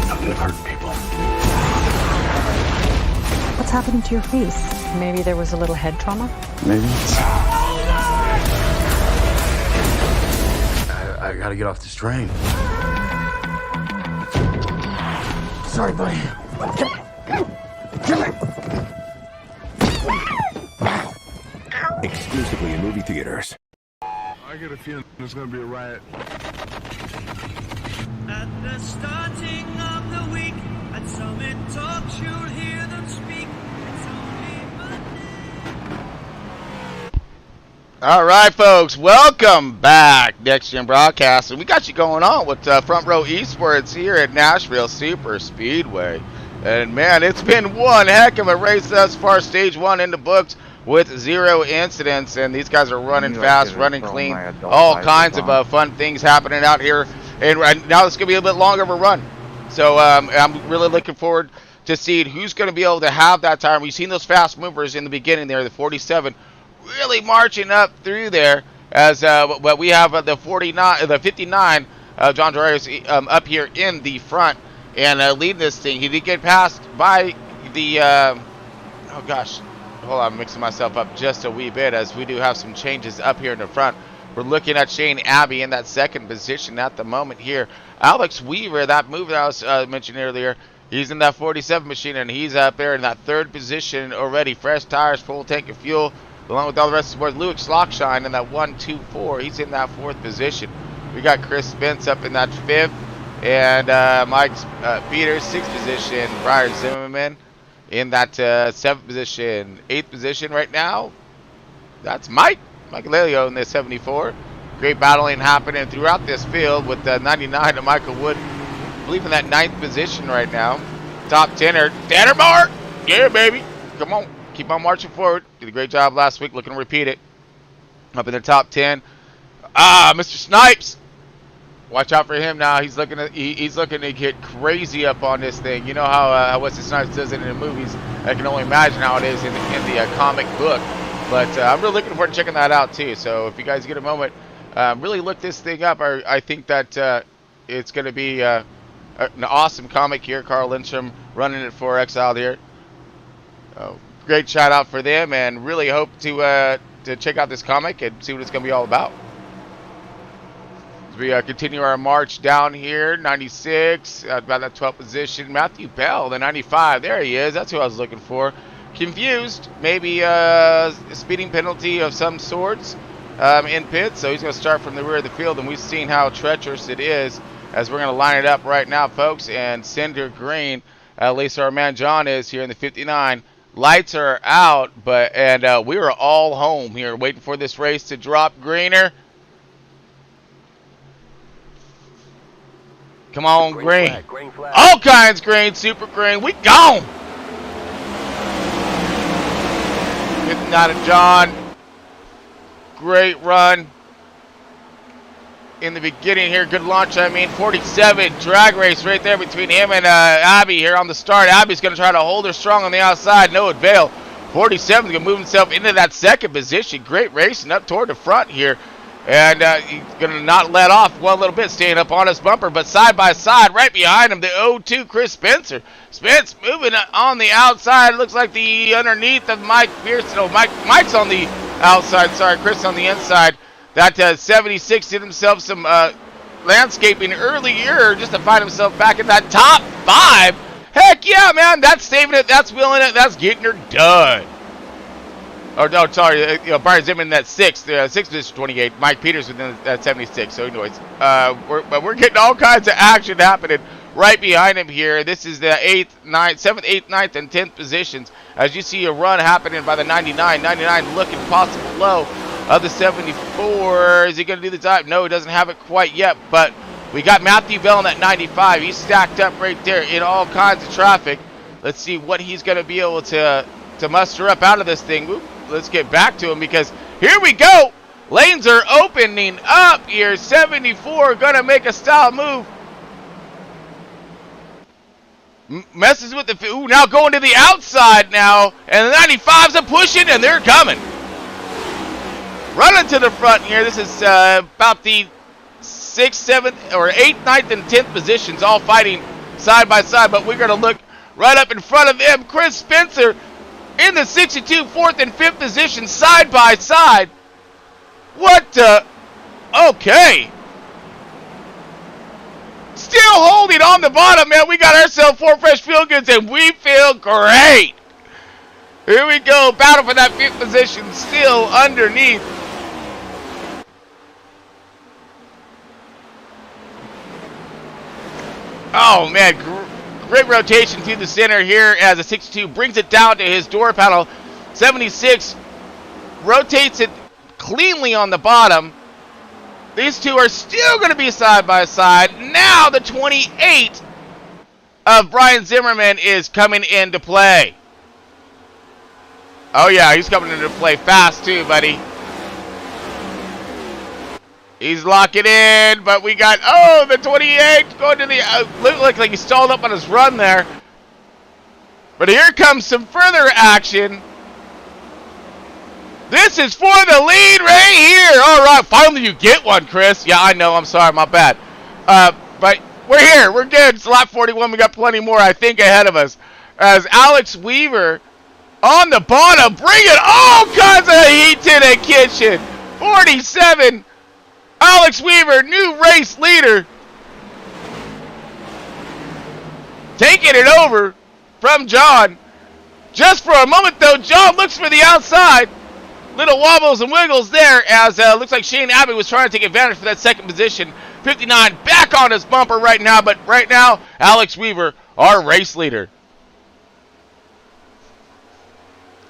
Nothing to hurt people. What's happening to your face? Maybe there was a little head trauma? Maybe. I gotta get off this train. Sorry, buddy. Kill it. Exclusively in movie theaters. I get a feeling there's gonna be a riot. At the starting of the week, at Summit Talks, you'll hear them speak. It's only Monday. All right, folks, welcome back, Next Gen Broadcast, and we got you going on with Front Row Esports here at Nashville Superspeedway. And man, it's been one heck of a race thus far. Stage 1 in the books with 0 incidents, and these guys are running fast, running clean, all kinds of fun things happening out here. And right now it's going to be a bit longer of a run. So I'm really looking forward to seeing who's going to be able to have that time. We've seen those fast movers in the beginning there, the 47, really marching up through there. As but we have the 59, John Darius up here in the front and leading this thing. He did get passed by the oh gosh. Hold on, I'm mixing myself up just a wee bit as we do have some changes up here in the front. We're looking at Shane Abbey in that second position at the moment here. Alex Weaver, that move that I was mentioning earlier, he's in that 47 machine, and he's up there in that third position already. Fresh tires, full tank of fuel, along with all the rest of the boys. Luke Slockshine in that 1-2-4. He's in that fourth position. We got Chris Spence up in that fifth, and Mike Peters, sixth position. Brian Zimmerman in that 7th position. 8th position right now, that's Mike Lelio in the 74. Great battling happening throughout this field with the 99 to Michael Wood, I believe in that 9th position right now. Top 10er, Tanner Maher. Yeah, baby. Come on. Keep on marching forward. Did a great job last week. Looking to repeat it. Up in the top 10. Mr. Snipes. Watch out for him now. He's looking to get crazy up on this thing. You know how Wesley Snipes does it in the movies. I can only imagine how it is in the comic book. But I'm really looking forward to checking that out too. So if you guys get a moment, really look this thing up. I think that it's going to be an awesome comic here. Carl Lindstrom running it for Exiled here. Great shout out for them, and really hope to check out this comic and see what it's going to be all about. As we continue our march down here, 96, about that 12th position. Matthew Bell, the 95, there he is. That's who I was looking for. Confused, maybe a speeding penalty of some sorts in pit, so he's going to start from the rear of the field, and we've seen how treacherous it is as we're going to line it up right now, folks, and Cinder Green, at least our man John is here in the 59. Lights are out, and we are all home here waiting for this race to drop. Greener. Come on, green. Green flag. All kinds green, super green. We gone. Getting out of John. Great run in the beginning here. Good launch, 47. Drag race right there between him and Abby here on the start. Abby's going to try to hold her strong on the outside. No avail. 47 is going to move himself into that second position. Great racing up toward the front here. And he's going to not let off one little bit, staying up on his bumper. But side by side, right behind him, the 0-2 Chris Spencer. Spence moving on the outside. Looks like the underneath of Mike Pearson. Oh, Mike's on the outside. Sorry, Chris on the inside. That 76 did himself some landscaping earlier just to find himself back in that top 5. Heck yeah, man. That's saving it. That's willing it. That's getting her done. Oh, no, sorry. Brian Zimmerman, that 6th. 6th position, 28. Mike Peters within that 76. So, anyways, we're getting all kinds of action happening right behind him here. This is the 8th, 9th, 7th, 8th, 9th, and 10th positions. As you see a run happening by the 99. 99 looking possible low of the 74. Is he going to do the dive? No, he doesn't have it quite yet. But we got Matthew Bell in that 95. He's stacked up right there in all kinds of traffic. Let's see what he's going to be able to muster up out of this thing. Whoop. Let's get back to him because here we go. Lanes are opening up here. 74 going to make a style move. Messes with the... Ooh, now going to the outside now. And the 95s are pushing and they're coming. Running to the front here. This is about the 6th, 7th, or 8th, 9th, and 10th positions all fighting side by side. But we're going to look right up in front of him. Chris Spencer in the 62, 4th, and 5th position side by side. What the... Okay. Still holding on the bottom, man. We got ourselves 4 fresh field goods, and we feel great. Here we go. Battle for that 5th position still underneath. Oh, man. Great rotation to the center here as a 62 brings it down to his door panel. 76 rotates it cleanly on the bottom. These two are still going to be side by side. Now the 28 of Brian Zimmerman is coming into play. Oh yeah, he's coming into play fast too, buddy. He's locking in, but we got, oh, the 28 going to the, looked like he stalled up on his run there. But here comes some further action. This is for the lead right here. All right, finally you get one, Chris. Yeah, I know, I'm sorry, my bad. But we're here, we're good. It's lap 41, we got plenty more, I think, ahead of us. As Alex Weaver on the bottom, bringing all kinds of heat to the kitchen. 47. Alex Weaver, new race leader. Taking it over from John. Just for a moment, though, John looks for the outside. Little wobbles and wiggles there as looks like Shane Abbott was trying to take advantage for that 2nd position. 59 back on his bumper right now, but right now, Alex Weaver, our race leader.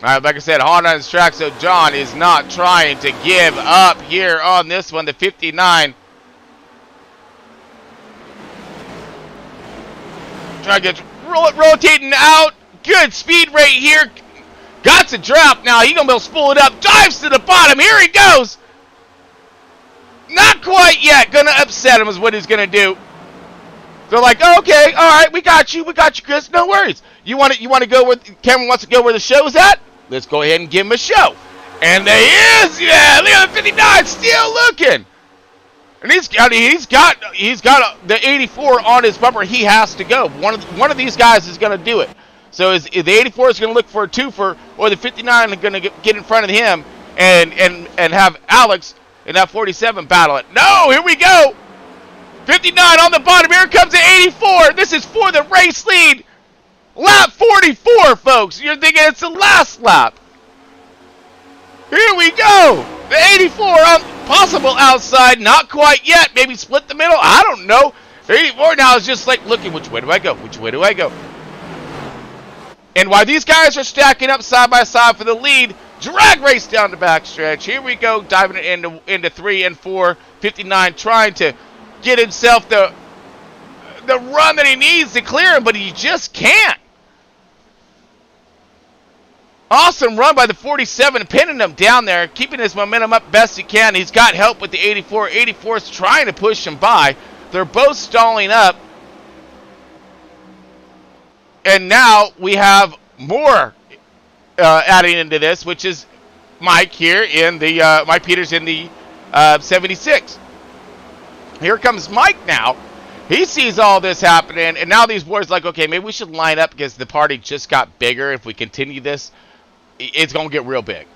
All right, like I said, hard on his track, so John is not trying to give up here on this one, the 59. Trying to get rotating out. Good speed right here. Got to drop now. He's going to be able to spool it up. Dives to the bottom. Here he goes. Not quite yet. Going to upset him is what he's going to do. They're like, okay, all right, we got you, Chris. No worries. You want to go where Cameron wants to go where the show's at? Let's go ahead and give him a show. And there he is. Yeah, look at the 59 still looking. And he's got the 84 on his bumper. He has to go. One of these guys is going to do it. So is the 84 is going to look for a twofer, or the 59 is going to get in front of him and have Alex in that 47 battle it. No, here we go. 59 on the bottom. Here comes the 84. This is for the race lead. Lap 44, folks. You're thinking it's the last lap. Here we go. The 84 on possible outside. Not quite yet. Maybe split the middle. I don't know. The 84 now is just like looking, which way do I go? Which way do I go? And while these guys are stacking up side by side for the lead, drag race down the backstretch. Here we go, diving it into 3 and 4. 59 trying to get himself the run that he needs to clear him, but he just can't. Awesome run by the 47, pinning him down there, keeping his momentum up best he can. He's got help with the 84. 84 is trying to push him by. They're both stalling up. And now we have more adding into this, which is Mike here in the Mike Peters in the 76. Here comes Mike now. He sees all this happening, and now these boys are like, okay, maybe we should line up because the party just got bigger. If we continue this, it's going to get real big.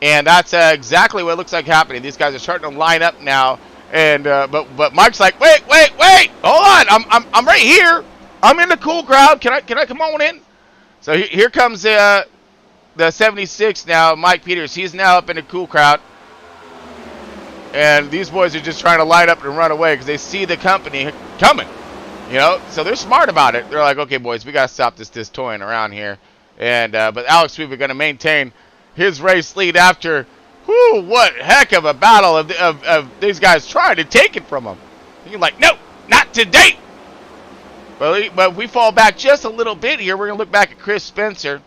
And that's exactly what it looks like happening. These guys are starting to line up now, and but Mike's like, wait, hold on, I'm right here. I'm in the cool crowd. Can I come on in? So here comes the 76 now, Mike Peters. He's now up in the cool crowd. And these boys are just trying to line up and run away because they see the company coming, you know. So they're smart about it. They're like, okay, boys, we got to stop this toying around here. And but Alex Weaver going to maintain his race lead after, what heck of a battle of these guys trying to take it from him. He's like, no, not today. But if we fall back just a little bit here, we're going to look back at Chris Spencer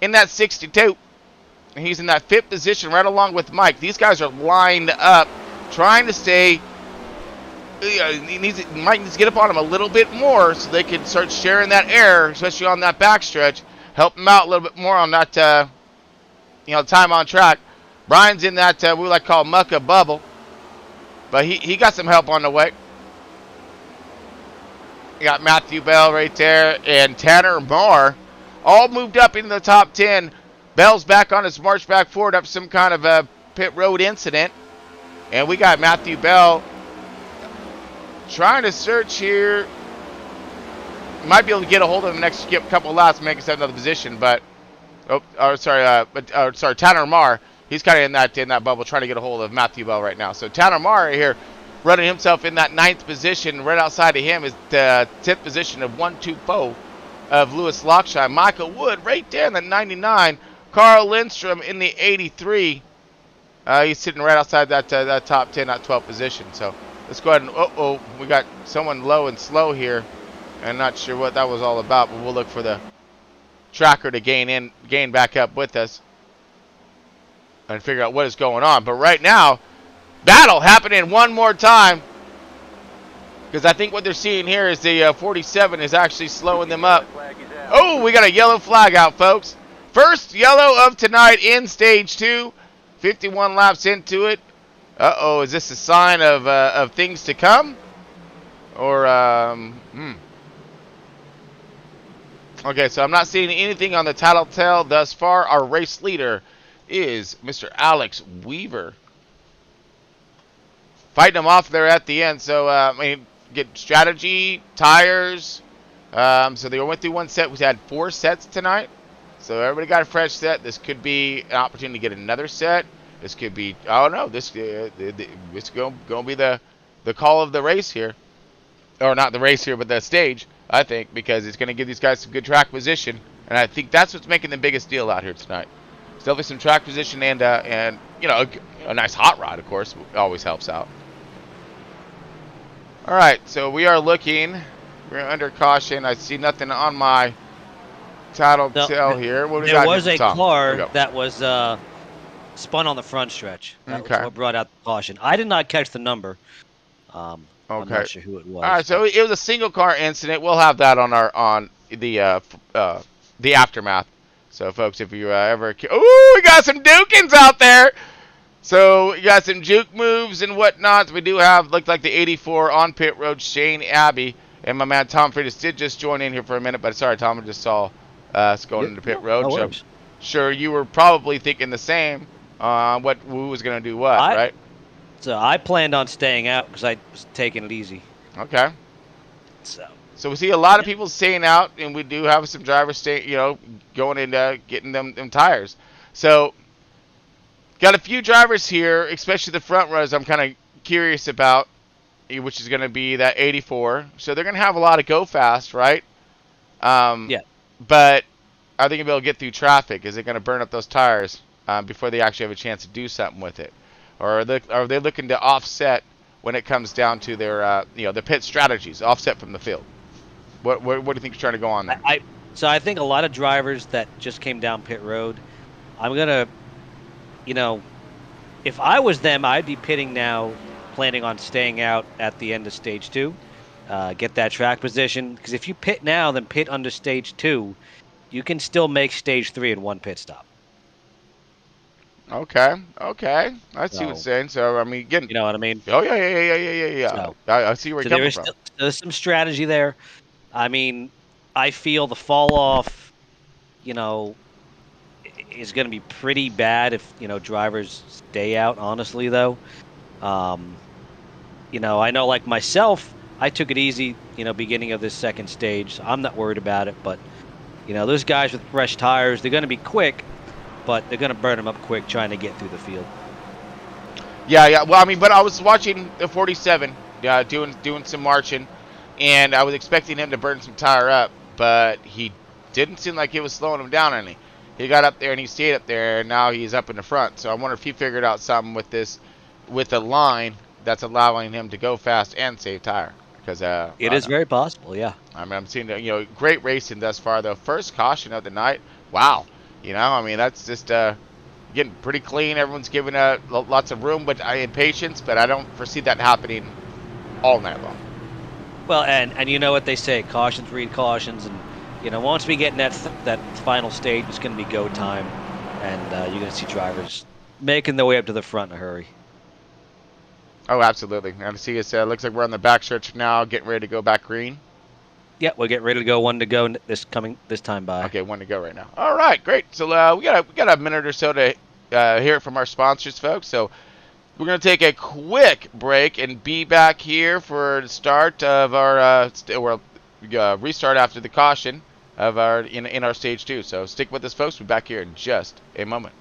in that 62. He's in that 5th position right along with Mike. These guys are lined up trying to stay. Mike needs to get up on him a little bit more so they can start sharing that air, especially on that backstretch. Help him out a little bit more on that, time on track. Brian's in that, we like to call mucka bubble. But he got some help on the way. You got Matthew Bell right there and Tanner Maher all moved up into the top 10. Bell's back on his march back forward after some kind of a pit road incident. And we got Matthew Bell trying to search here. Might be able to get a hold of him next couple of laps and make us have another position. But, Tanner Maher, he's kind of in that bubble trying to get a hold of Matthew Bell right now. So Tanner Maher right here running himself in that 9th position. Right outside of him is the 10th position of 1-2-4 of Lewis Lockshine. Michael Wood right there in the 99. Carl Lindstrom in the 83. He's sitting right outside that top 10, that 12th position. So let's go ahead and, we got someone low and slow here. I'm not sure what that was all about, but we'll look for the tracker to gain back up with us and figure out what is going on. But right now, battle happening one more time, because I think what they're seeing here is the 47 is actually slowing them up. Oh, we got a yellow flag out, folks. First yellow of tonight in stage 2. 51 laps into it. Is this a sign of things to come? Or, Okay, so I'm not seeing anything on the tattletale thus far. Our race leader is Mr. Alex Weaver. Fighting them off there at the end. So, get strategy, tires. So they went through one set. We had 4 sets tonight. So everybody got a fresh set. This could be an opportunity to get another set. This could be, this is going to be the call of the race here. Or not the race here, but the stage, I think, because it's going to give these guys some good track position. And I think that's what's making the biggest deal out here tonight. It's definitely some track position and a nice hot rod, of course, always helps out. All right, so we are looking. We're under caution. I see nothing on my tattletale here. What do we got? There was a car that was spun on the front stretch. That was what brought out the caution. I did not catch the number. I'm not sure who it was. All right, so it was a single car incident. We'll have that on the aftermath. So, folks, if you ever, we got some Dukins out there. So we got some juke moves and whatnot. We do have looked like the 84 on pit road, Shane Abbey, and my man Tom Freitas did just join in here for a minute. But sorry, Tom, I just saw us going into pit road. So sure, you were probably thinking the same on who was going to do what, right? So I planned on staying out because I was taking it easy. Okay. So we see a lot of people staying out, and we do have some drivers going into getting them tires. So got a few drivers here, especially the front runners I'm kind of curious about, which is going to be that 84. So they're going to have a lot of go fast, right? Yeah. But are they going to be able to get through traffic? Is it going to burn up those tires before they actually have a chance to do something with it? Or are they looking to offset when it comes down to their their pit strategies, offset from the field? What do you think you're trying to go on there? So I think a lot of drivers that just came down pit road, I'm going to, if I was them, I'd be pitting now, planning on staying out at the end of stage 2, get that track position. Because if you pit now, then pit under stage 2, you can still make stage 3 in one pit stop. Okay. I see what you're saying. So, I mean, again, You know what I mean? oh, yeah. So, I see where you're coming from. There's some strategy there. I mean, I feel the fall off, you know, is going to be pretty bad if, you know, drivers stay out, honestly, though. You know, I know, like myself, I took it easy, you know, beginning of this second stage. So I'm not worried about it. But, you know, those guys with fresh tires, they're going to be quick, but they're going to burn them up quick trying to get through the field. Yeah. Well, I mean, but I was watching the 47, doing some marching, and I was expecting him to burn some tire up, but he didn't seem like he was slowing him down any. He got up there and he stayed up there, and now he's up in the front. So I wonder if he figured out something with this, with the line that's allowing him to go fast and save tire. Because it is very possible, yeah. I mean, I'm seeing, you know, great racing thus far, though. First caution of the night. Wow. You know, I mean, that's just getting pretty clean. Everyone's giving lots of room, but patience. But I don't foresee that happening all night long. Well, and you know what they say, cautions breed cautions, and you know, once we get in that final stage, it's going to be go time, and you're going to see drivers making their way up to the front in a hurry. Oh, absolutely. And I see it looks like we're on the back stretch now, getting ready to go back green. Yeah, we're getting ready to go. One to go this time by. Okay, one to go right now. All right, great. So we got a minute or so to hear it from our sponsors, folks. So we're going to take a quick break and be back here for the start of our restart after the caution of our in our stage 2. So stick with us, folks. We'll be back here in just a moment.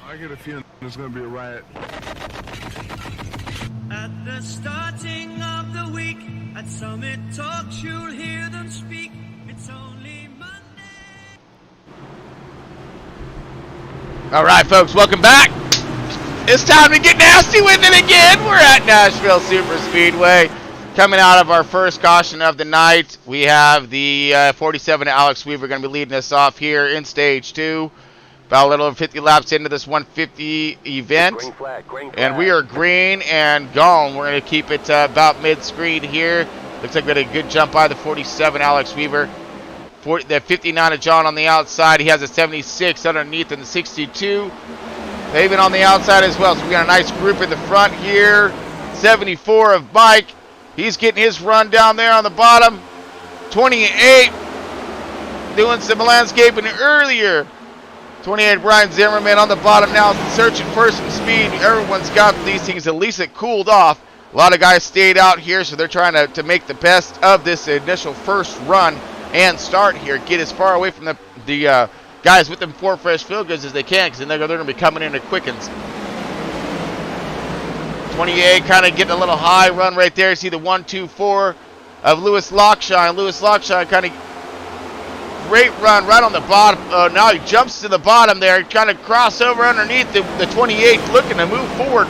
I get a feeling there's going to be a riot. At the starting of the week, at Summit Talks, you'll hear them speak. It's only Monday. All right, folks, welcome back. It's time to get nasty with it again. We're at Nashville Superspeedway. Coming out of our first caution of the night, we have the 47 Alex Weaver going to be leading us off here in stage 2. About a little over 50 laps into this 150 event. Green flag. And we are green and gone. We're going to keep it about mid-screen here. Looks like we had a good jump by the 47 Alex Weaver. The 59 of John on the outside. He has a 76 underneath and the 62. Paving on the outside as well. So we got a nice group in the front here. 74 of Mike. He's getting his run down there on the bottom. 28 doing some landscaping earlier. 28 Brian Zimmerman on the bottom now, searching for some speed. Everyone's got these things, at least it cooled off. A lot of guys stayed out here, so they're trying to make the best of this initial first run and start here. Get as far away from the guys with them 4 fresh field goods as they can, because then they're going to be coming into quickens. 28 kind of getting a little high run right there. See the 1-2-4 of Lewis Lockshine. Lewis Lockshine kind of great run right on the bottom. Now he jumps to the bottom there, kind of cross over underneath the 28, looking to move forward.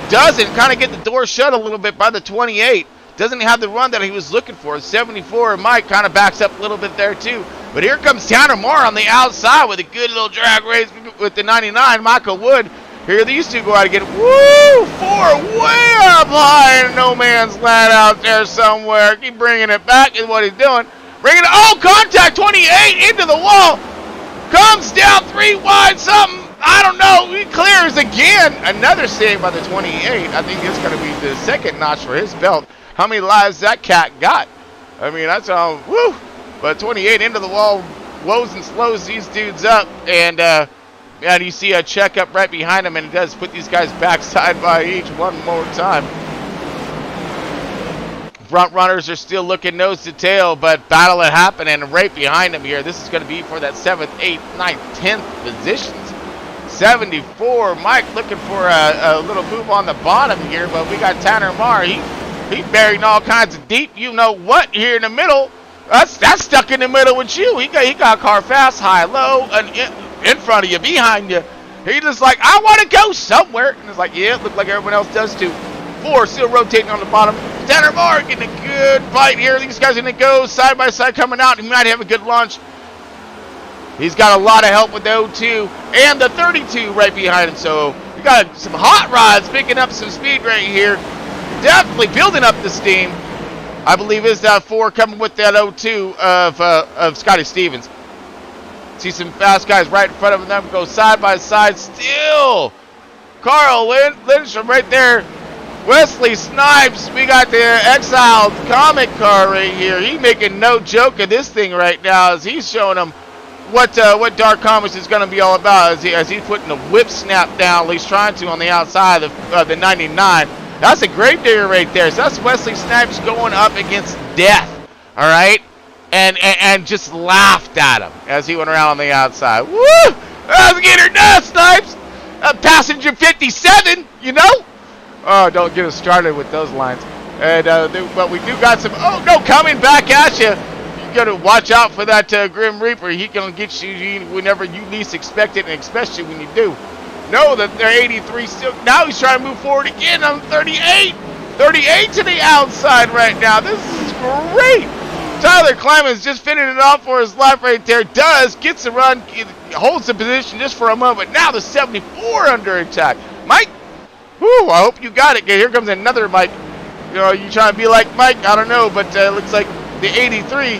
Doesn't, kind of get the door shut a little bit by the 28. Doesn't have the run that he was looking for. 74, Mike kind of backs up a little bit there too. But here comes Tanner Maher on the outside with a good little drag race with the 99, Michael Wood. Here these two go out again. Woo! 4 way up high in no man's land out there somewhere. Keep bringing it back is what he's doing. Bringing it, oh, contact, 28 into the wall. Comes down 3 wide, something, I don't know. He clears again. Another save by the 28. I think it's going to be the second notch for his belt. How many lives that cat got? I mean, that's all, woo. But 28 into the wall, woes and slows these dudes up. And you see a checkup right behind him, and it does put these guys back side by each one more time. front runners are still looking nose to tail, but battle it happening right behind them here. This is going to be for that 7th, 8th, 9th, 10th positions. 74, Mike looking for a little move on the bottom here, but we got Tanner Maher. He buried all kinds of deep, you know what, here in the middle. That's stuck in the middle with you. He got car fast, high, low, and in front of you, behind you. He just like, I want to go somewhere. And it's like, yeah, it looked like everyone else does too. 4 still rotating on the bottom. Tanner Maher getting a good fight here. These guys are going to go side by side coming out. He might have a good launch. He's got a lot of help with the 02 and the 32 right behind him. So we got some hot rods picking up some speed right here. Definitely building up the steam. I believe is that 4 coming with that 02 of Scotty Stevens. See some fast guys right in front of them go side by side still. Carl Lindstrom right there. Wesley Snipes, we got the exiled comic car right here. He making no joke of this thing right now as he's showing them what Dark Comics is going to be all about as he's putting the whip snap down, at least trying to, on the outside of the 99. That's a great digger right there. So that's Wesley Snipes going up against death, all right? And just laughed at him as he went around on the outside. Woo! Let's get her done, Snipes! Passenger 57, you know? Oh, don't get us started with those lines. And but we do got some. Oh no, coming back at you. You gotta watch out for that Grim Reaper. He gonna get you whenever you least expect it, and especially when you do. Know that they're 83 still. Now he's trying to move forward again on 38. 38 to the outside right now. This is great. Tyler Clemens just finishing it off for his left right there. Gets the run, holds the position just for a moment. Now the 74 under attack. Mike. Whew, I hope you got it. Here comes another Mike. You know, you trying to be like Mike? I don't know, but it looks like the 83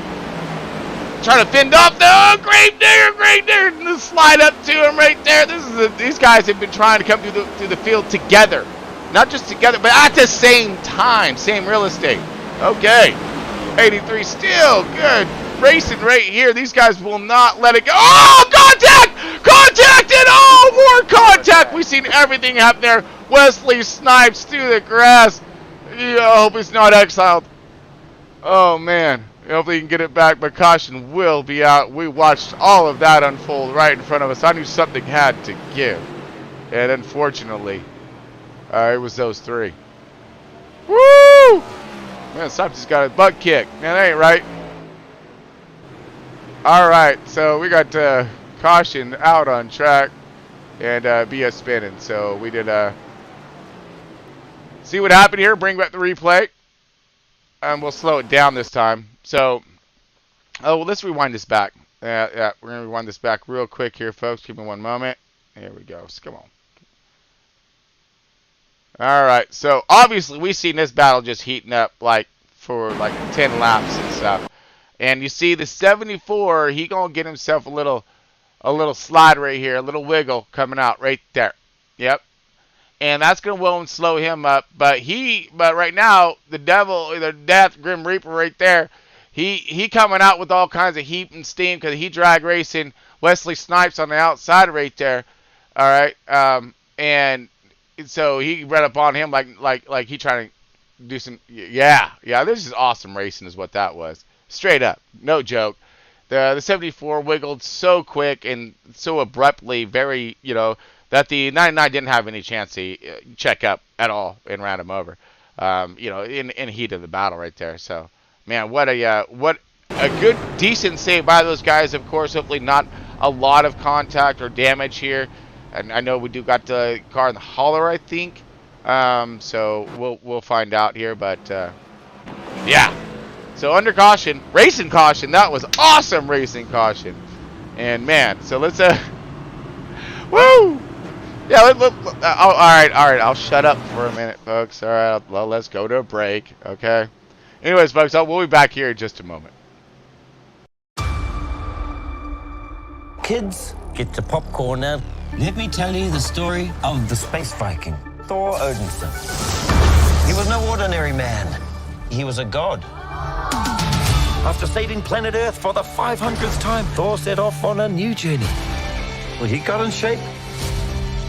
trying to fend off the Grave Digger, and the slide up to him right there. These guys have been trying to come through the field together, not just together, but at the same time, same real estate. Okay, 83 still good racing right here. These guys will not let it go. Oh, contact and more contact. We've seen everything happen there. Wesley Snipes through the grass. Yeah, I hope he's not exiled. Oh, man. Hopefully he can get it back, but caution will be out. We watched all of that unfold right in front of us. I knew something had to give. And unfortunately, it was those 3. Woo! Man, Snipes just got a butt kick. Man, that ain't right. All right, so we got caution out on track and BS spinning. So we did see what happened here. Bring back the replay. We'll slow it down this time. So, well, let's rewind this back. Yeah, we're going to rewind this back real quick here, folks. Give me one moment. Here we go. So, come on. All right. So, obviously, we've seen this battle just heating up for 10 laps and stuff. And you see the 74, he going to get himself a little slide right here, a little wiggle coming out right there. Yep. And that's going to will and slow him up. But right now, the Death Grim Reaper right there, he coming out with all kinds of heat and steam because he drag racing Wesley Snipes on the outside right there. All right. And so he ran up on him like he trying to do some. Yeah. This is awesome racing is what that was. Straight up. No joke. The 74 wiggled so quick and so abruptly, very, that the 99 didn't have any chance to check up at all and ran him over, in heat of the battle right there. So, man, what a good, decent save by those guys. Of course, hopefully not a lot of contact or damage here. And I know we do got the car in the hauler, I think. So we'll find out here, but yeah. So under caution, racing caution. That was awesome racing caution. And man, so let's woo! Yeah, all right. I'll shut up for a minute, folks. All right, well, let's go to a break, okay? Anyways, folks, we'll be back here in just a moment. Kids, get your popcorn now. Let me tell you the story of the space Viking, Thor Odinson. He was no ordinary man. He was a god. After saving planet Earth for the 500th time, Thor set off on a new journey. Well, he got in shape.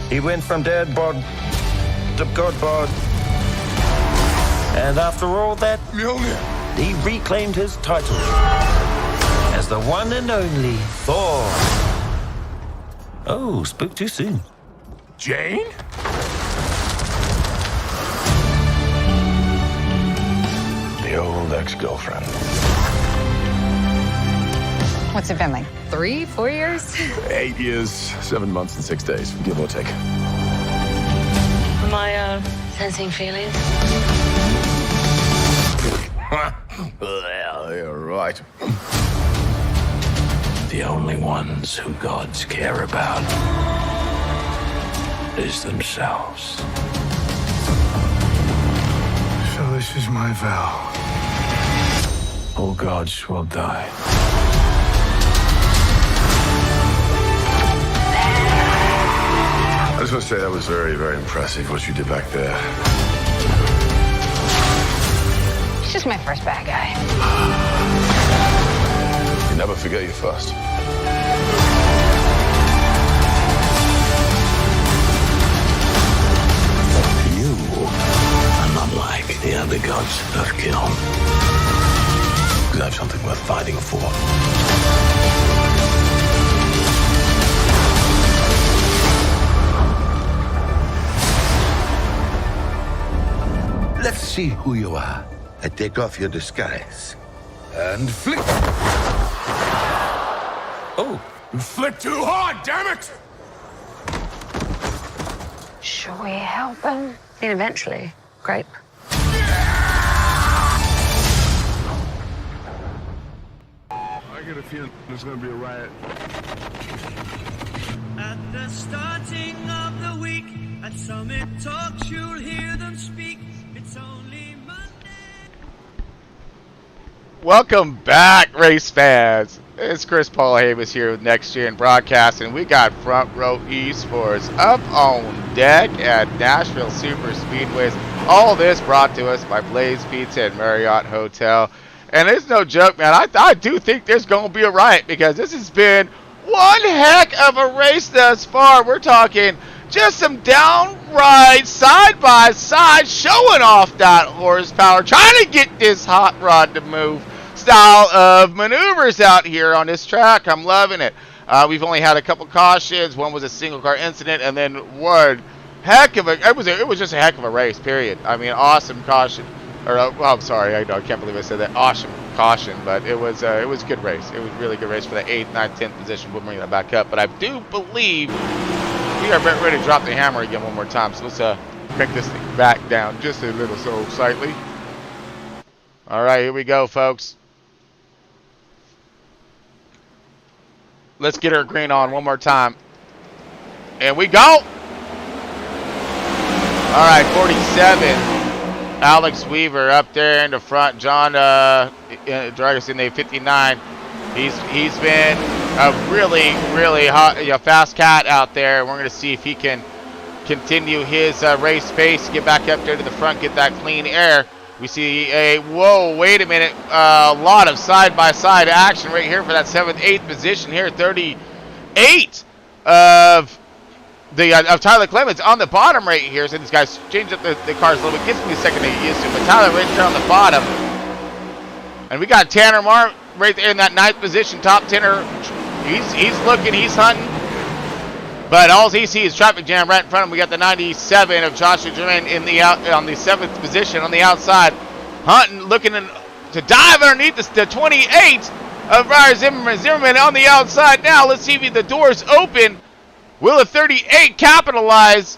He went from dad bod to god bod. And after all that, he reclaimed his title as the one and only Thor. Oh, spoke too soon. Jane? The old ex-girlfriend. What's it been like? 3, 4 years? 8 years, 7 months, and 6 days, give or take. Am I, sensing feelings? Well, you're right. The only ones who gods care about is themselves. So this is my vow. All gods will die. I just want to say that was very, very impressive what you did back there. He's just my first bad guy. You never forget your first. You are not like the other gods of kill. Because I have something worth fighting for. Let's see who you are. I take off your disguise. And flick. Oh, you flipped too hard, damn it! Should we help him? And eventually, grape. I get a feeling there's gonna be a riot. At the starting of the week, at Summit Talks, you'll hear them speak. It's only Monday. Welcome back, race fans. It's Chris Paul Havis here with Next Gen Broadcasting. We got Front Row Esports up on deck at Nashville Superspeedways. All this brought to us by Blaze Pizza and Marriott Hotel. And it's no joke, man. I do think there's going to be a riot because this has been one heck of a race thus far. We're talking just some downright side-by-side showing off that horsepower, trying to get this hot rod to move style of maneuvers out here on this track. I'm loving it. We've only had a couple cautions. One was a single car incident, and then one heck of a it was just a heck of a race, period. I mean, awesome caution. Or well, I'm sorry, I can't believe I said that. Awesome caution, but it was a good race. It was a really good race for the 8th, 9th, 10th position. We'll bring that back up, but I do believe we are ready to drop the hammer again one more time. So let's crank this thing back down just a little, so slightly. All right, here we go, folks. Let's get her green on one more time. And we go. All right, 47. Alex Weaver up there in the front. John Dragus in the 59. He's been a really hot, fast cat out there. We're going to see if he can continue his race pace, get back up there to the front, get that clean air. We see whoa, wait a minute, a lot of side-by-side action right here for that 7th, 8th position here. 38 of Tyler Clements on the bottom right here. So these guys change up the cars a little bit. Gives me a second to get used to, but Tyler right there on the bottom. And we got Tanner Maher right there in that 9th position, top 10er. He's looking, he's hunting. But all he sees is traffic jam right in front of him. We got the 97 of Joshua Germain on the 7th position on the outside, hunting, looking to dive underneath the 28 of Ryan Zimmerman. Zimmerman on the outside now. Let's see if the doors open. Will a 38 capitalize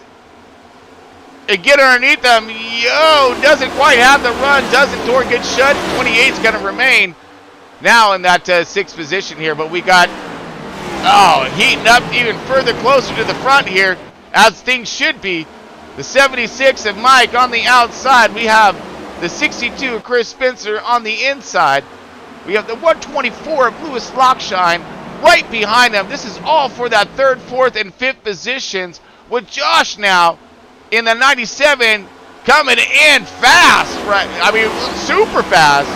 and get underneath them? Yo, doesn't quite have the run. Doesn't. Door get shut. 28's going to remain now in that 6th position here. But we got, heating up even further closer to the front here, as things should be. The 76 of Mike on the outside. We have the 62 of Chris Spencer on the inside. We have the 124 of Lewis Lockshine right behind them. This is all for that 3rd, 4th, and 5th positions, with Josh now in the 97 coming in fast, right? I mean, super fast.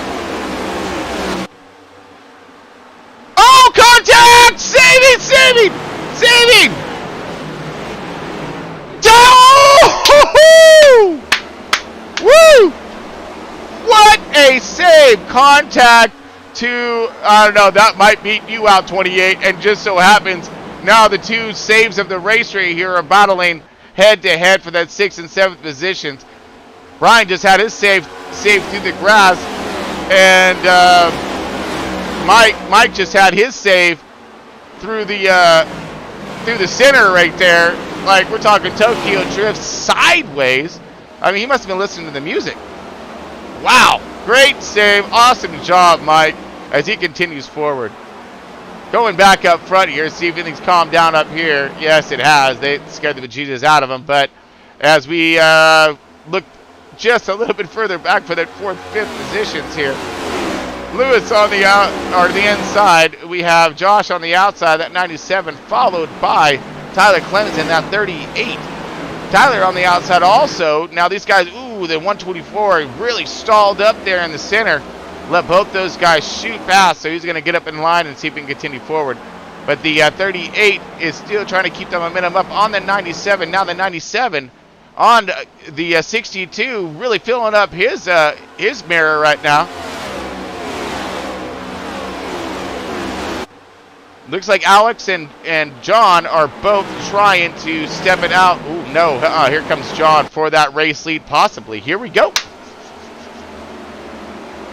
Oh, contact! Saving! Oh! Woo! contact to, I don't know, that might beat you out 28, and just so happens now the two saves of the race right here are battling head-to-head for that 6th and 7th positions. Brian just had his save through the grass, and Mike just had his save through the center right there. Like, we're talking Tokyo Drift sideways. I mean, he must have been listening to the music. Wow, great save, awesome job, Mike, as he continues forward. Going back up front here, see if anything's calmed down up here. Yes, it has. They scared the bejesus out of him. But as we look just a little bit further back for that 4th, 5th positions here, Lewis on the the inside. We have Josh on the outside, that 97, followed by Tyler Clemens in that 38. Tyler on the outside also. Now these guys, ooh, the 124 really stalled up there in the center. Let both those guys shoot fast, so he's going to get up in line and see if he can continue forward. But the 38 is still trying to keep the momentum up on the 97. Now the 97 on the 62, really filling up his mirror right now. Looks like Alex and John are both trying to step it out. Ooh, no, here comes John for that race lead, possibly. Here we go.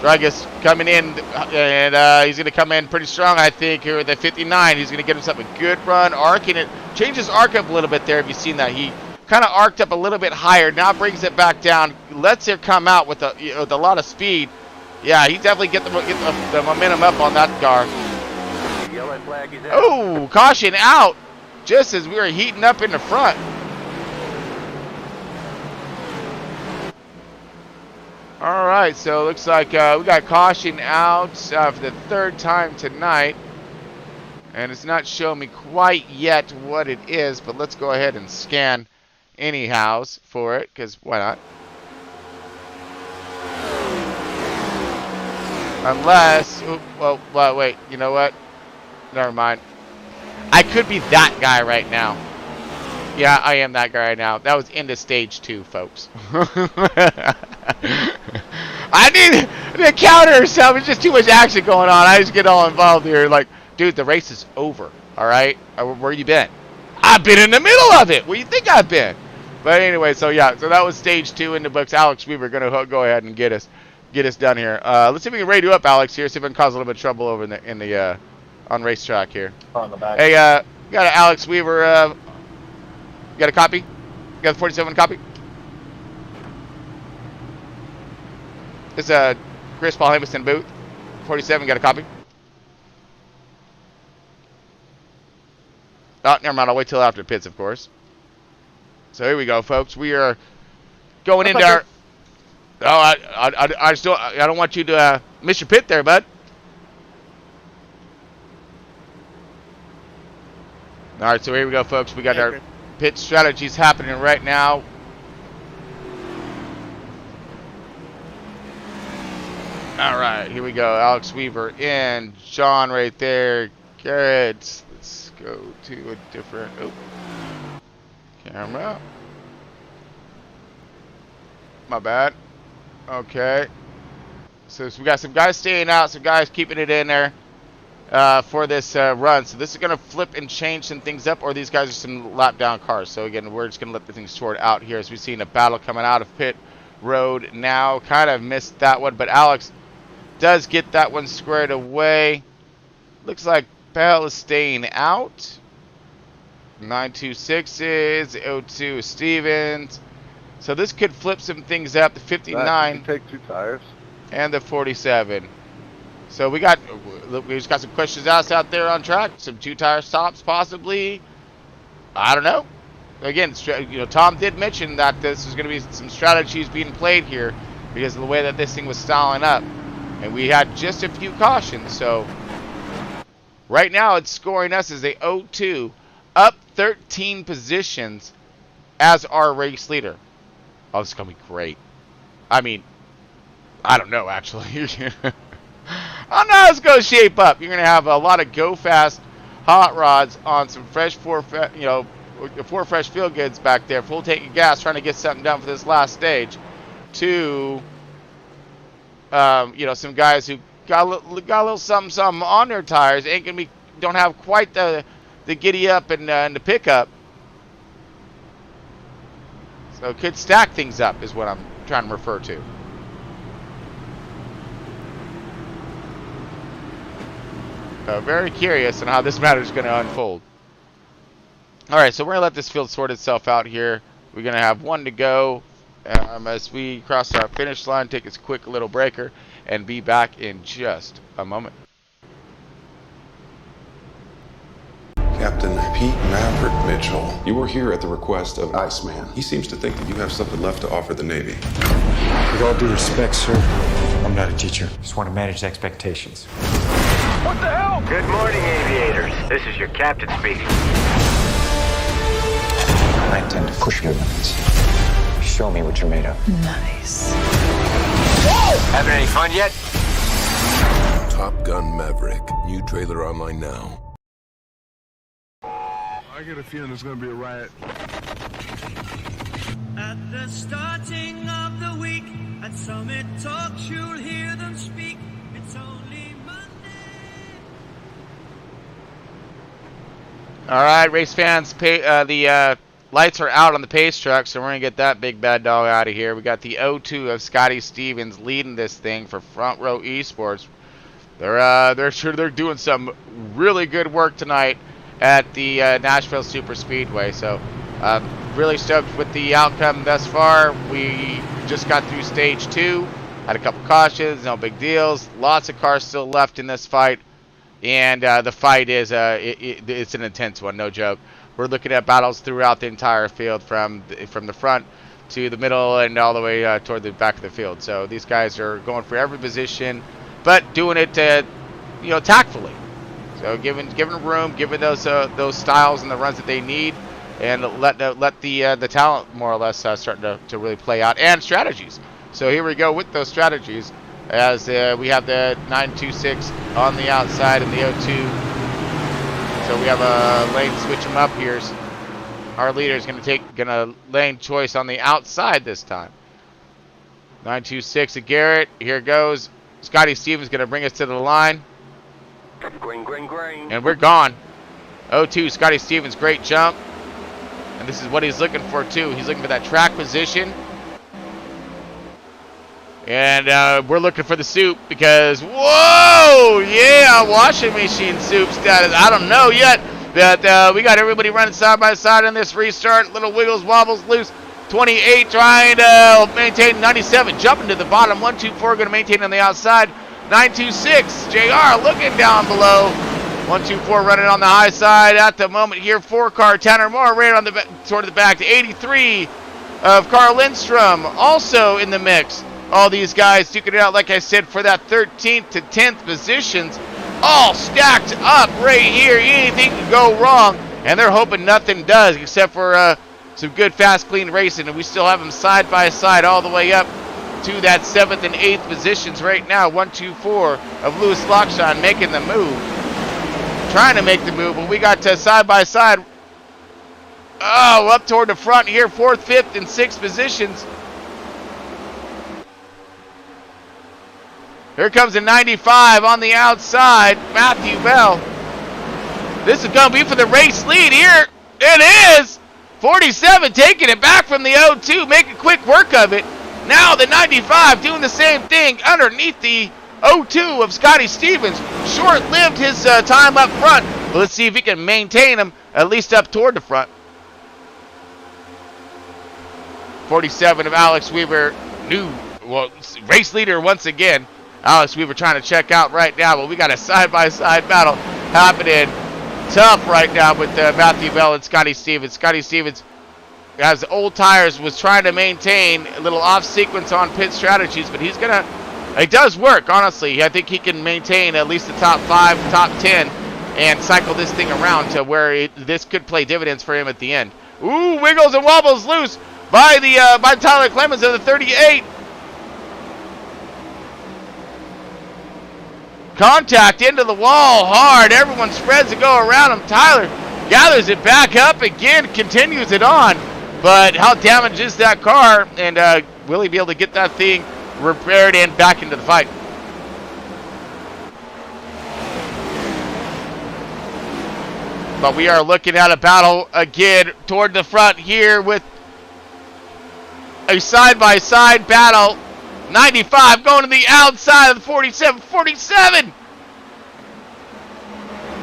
Dragus coming in, and he's going to come in pretty strong, I think, here with the 59. He's going to get himself a good run, arcing it. Changes arc up a little bit there, if you've seen that. He kind of arced up a little bit higher, now brings it back down, lets it come out with a lot of speed. Yeah, he definitely get the momentum up on that car. Oh, caution out, just as we were heating up in the front. All right, so it looks like we got caution out for the 3rd time tonight. And it's not showing me quite yet what it is, but let's go ahead and scan anyhows for it, because why not? Unless, well, wait, you know what? Never mind. I could be that guy right now. Yeah, I am that guy right now. That was into stage 2, folks. I need to counter something. It's just too much action going on. I just get all involved here. Like, dude, the race is over. All right? Where you been? I've been in the middle of it. Where you think I've been? But anyway, so yeah. So that was stage 2 in the books. Alex Weaver going to go ahead and get us done here. Let's see if we can radio up Alex here. See if we can cause a little bit of trouble over in the on racetrack here. On the back. Hey, got an Alex Weaver. You got a copy? You got the 47 copy? It's a Chris Paul Hamilton booth. 47, got a copy? Oh, never mind. I'll wait till after pits, of course. So here we go, folks. We are going into our... Oh, I just don't... I don't want you to miss your pit there, bud. All right, so here we go, folks. We got our pit strategies happening right now. All right, here we go. Alex Weaver in. John right there. Garrett. Let's go to a different camera. My bad. Okay. So we got some guys staying out, some guys keeping it in there for this run. So this is going to flip and change some things up, or these guys are some lap down cars. So again, we're just going to let the things sort out here as we've seen a battle coming out of pit road now. Kind of missed that one, but Alex does get that one squared away. Looks like Bell is staying out. 926 is 02 Stevens. So this could flip some things up. The 59. Take 2 tires. And the 47. So we just got some questions asked out there on track. Some 2-tire stops possibly. I don't know. Again, Tom did mention that this is going to be some strategies being played here because of the way that this thing was styling up. And we had just a few cautions. So right now it's scoring us as a 0-2, up 13 positions as our race leader. Oh, this is going to be great. I mean, I don't know, actually. I don't know how it's going to shape up. You're going to have a lot of go-fast hot rods on some fresh, four fresh feel goods back there. Full tank of gas, trying to get something done for this last stage. To you know, some guys who got a little something on their tires, don't have quite the giddy up and the pickup. So it could stack things up is what I'm trying to refer to. Very curious on how this matter is going to unfold. All right, so we're going to let this field sort itself out here. We're going to have one to go as we cross our finish line, take a quick little breaker, and be back in just a moment. Captain Pete Maverick Mitchell, you are here at the request of Iceman. He seems to think that you have something left to offer the Navy. With all due respect, sir, I'm not a teacher. Just want to manage expectations. What the hell? Good morning, aviators. This is your captain speaking. I intend to push your limits. Show me what you're made of. Nice. Whoa! Having any fun yet? Top Gun Maverick. New trailer online now. I get a feeling there's gonna be a riot. At the starting of the week, at Summit Talks, you'll hear them speak. It's only Monday. All right, race fans, the lights are out on the pace truck, so we're going to get that big bad dog out of here. We got the O2 of Scotty Stevens leading this thing for Front Row Esports. They're doing some really good work tonight at the Nashville Superspeedway. So really stoked with the outcome thus far. We just got through stage 2, had a couple cautions, no big deals. Lots of cars still left in this fight, and the fight is it's an intense one, no joke. We're looking at battles throughout the entire field, from the front to the middle and all the way toward the back of the field. So these guys are going for every position, but doing it tactfully. So giving room, giving those styles and the runs that they need, and let the talent more or less start to really play out, and strategies. So here we go with those strategies as we have the 926 on the outside and the O2. So we have a lane switch them up here. Our leader is gonna lane choice on the outside this time. 926 at Garrett. Here goes. Scotty Stevens gonna bring us to the line. Green, green, green. And we're gone. 0-2, Scotty Stevens, great jump. And this is what he's looking for too. He's looking for that track position. And we're looking for the soup because, whoa, yeah, washing machine soup status. I don't know yet, but we got everybody running side by side on this restart. Little wiggles, wobbles, loose. 28 trying to maintain 97, jumping to the bottom. 124 going to maintain on the outside. 926, JR looking down below. 124 running on the high side at the moment here. 4-car Tanner Moore right on toward the back to 83 of Carl Lindstrom also in the mix. All these guys duking it out, like I said, for that 13th to 10th positions, all stacked up right here. Anything can go wrong, and they're hoping nothing does, except for some good, fast, clean racing. And we still have them side by side all the way up to that 7th and 8th positions right now. 124 of Lewis Lockshine making the move, trying to make the move, but we got side by side. Oh, up toward the front here, 4th, 5th, and 6th positions. Here comes a 95 on the outside, Matthew Bell. This is going to be for the race lead here. It is! 47 taking it back from the 0-2, making quick work of it. Now the 95 doing the same thing underneath the 0-2 of Scotty Stevens. Short-lived his time up front. But let's see if he can maintain him, at least up toward the front. 47 of Alex Weaver, race leader once again. Alex Weaver trying to check out right now, but we got a side-by-side battle happening tough right now with Matthew Bell and Scotty Stevens. Scotty Stevens has old tires, was trying to maintain a little off sequence on pit strategies, but it does work, honestly. I think he can maintain at least the top 5, top 10, and cycle this thing around to where this could play dividends for him at the end. Ooh, wiggles and wobbles loose by Tyler Clemens of the 38. Contact into the wall hard. Everyone spreads to go around him. Tyler gathers it back up again, continues it on. But how damaged is that car? And will he be able to get that thing repaired and back into the fight. But we are looking at a battle again toward the front here with a side-by-side battle. 95 going to the outside of the 47. 47!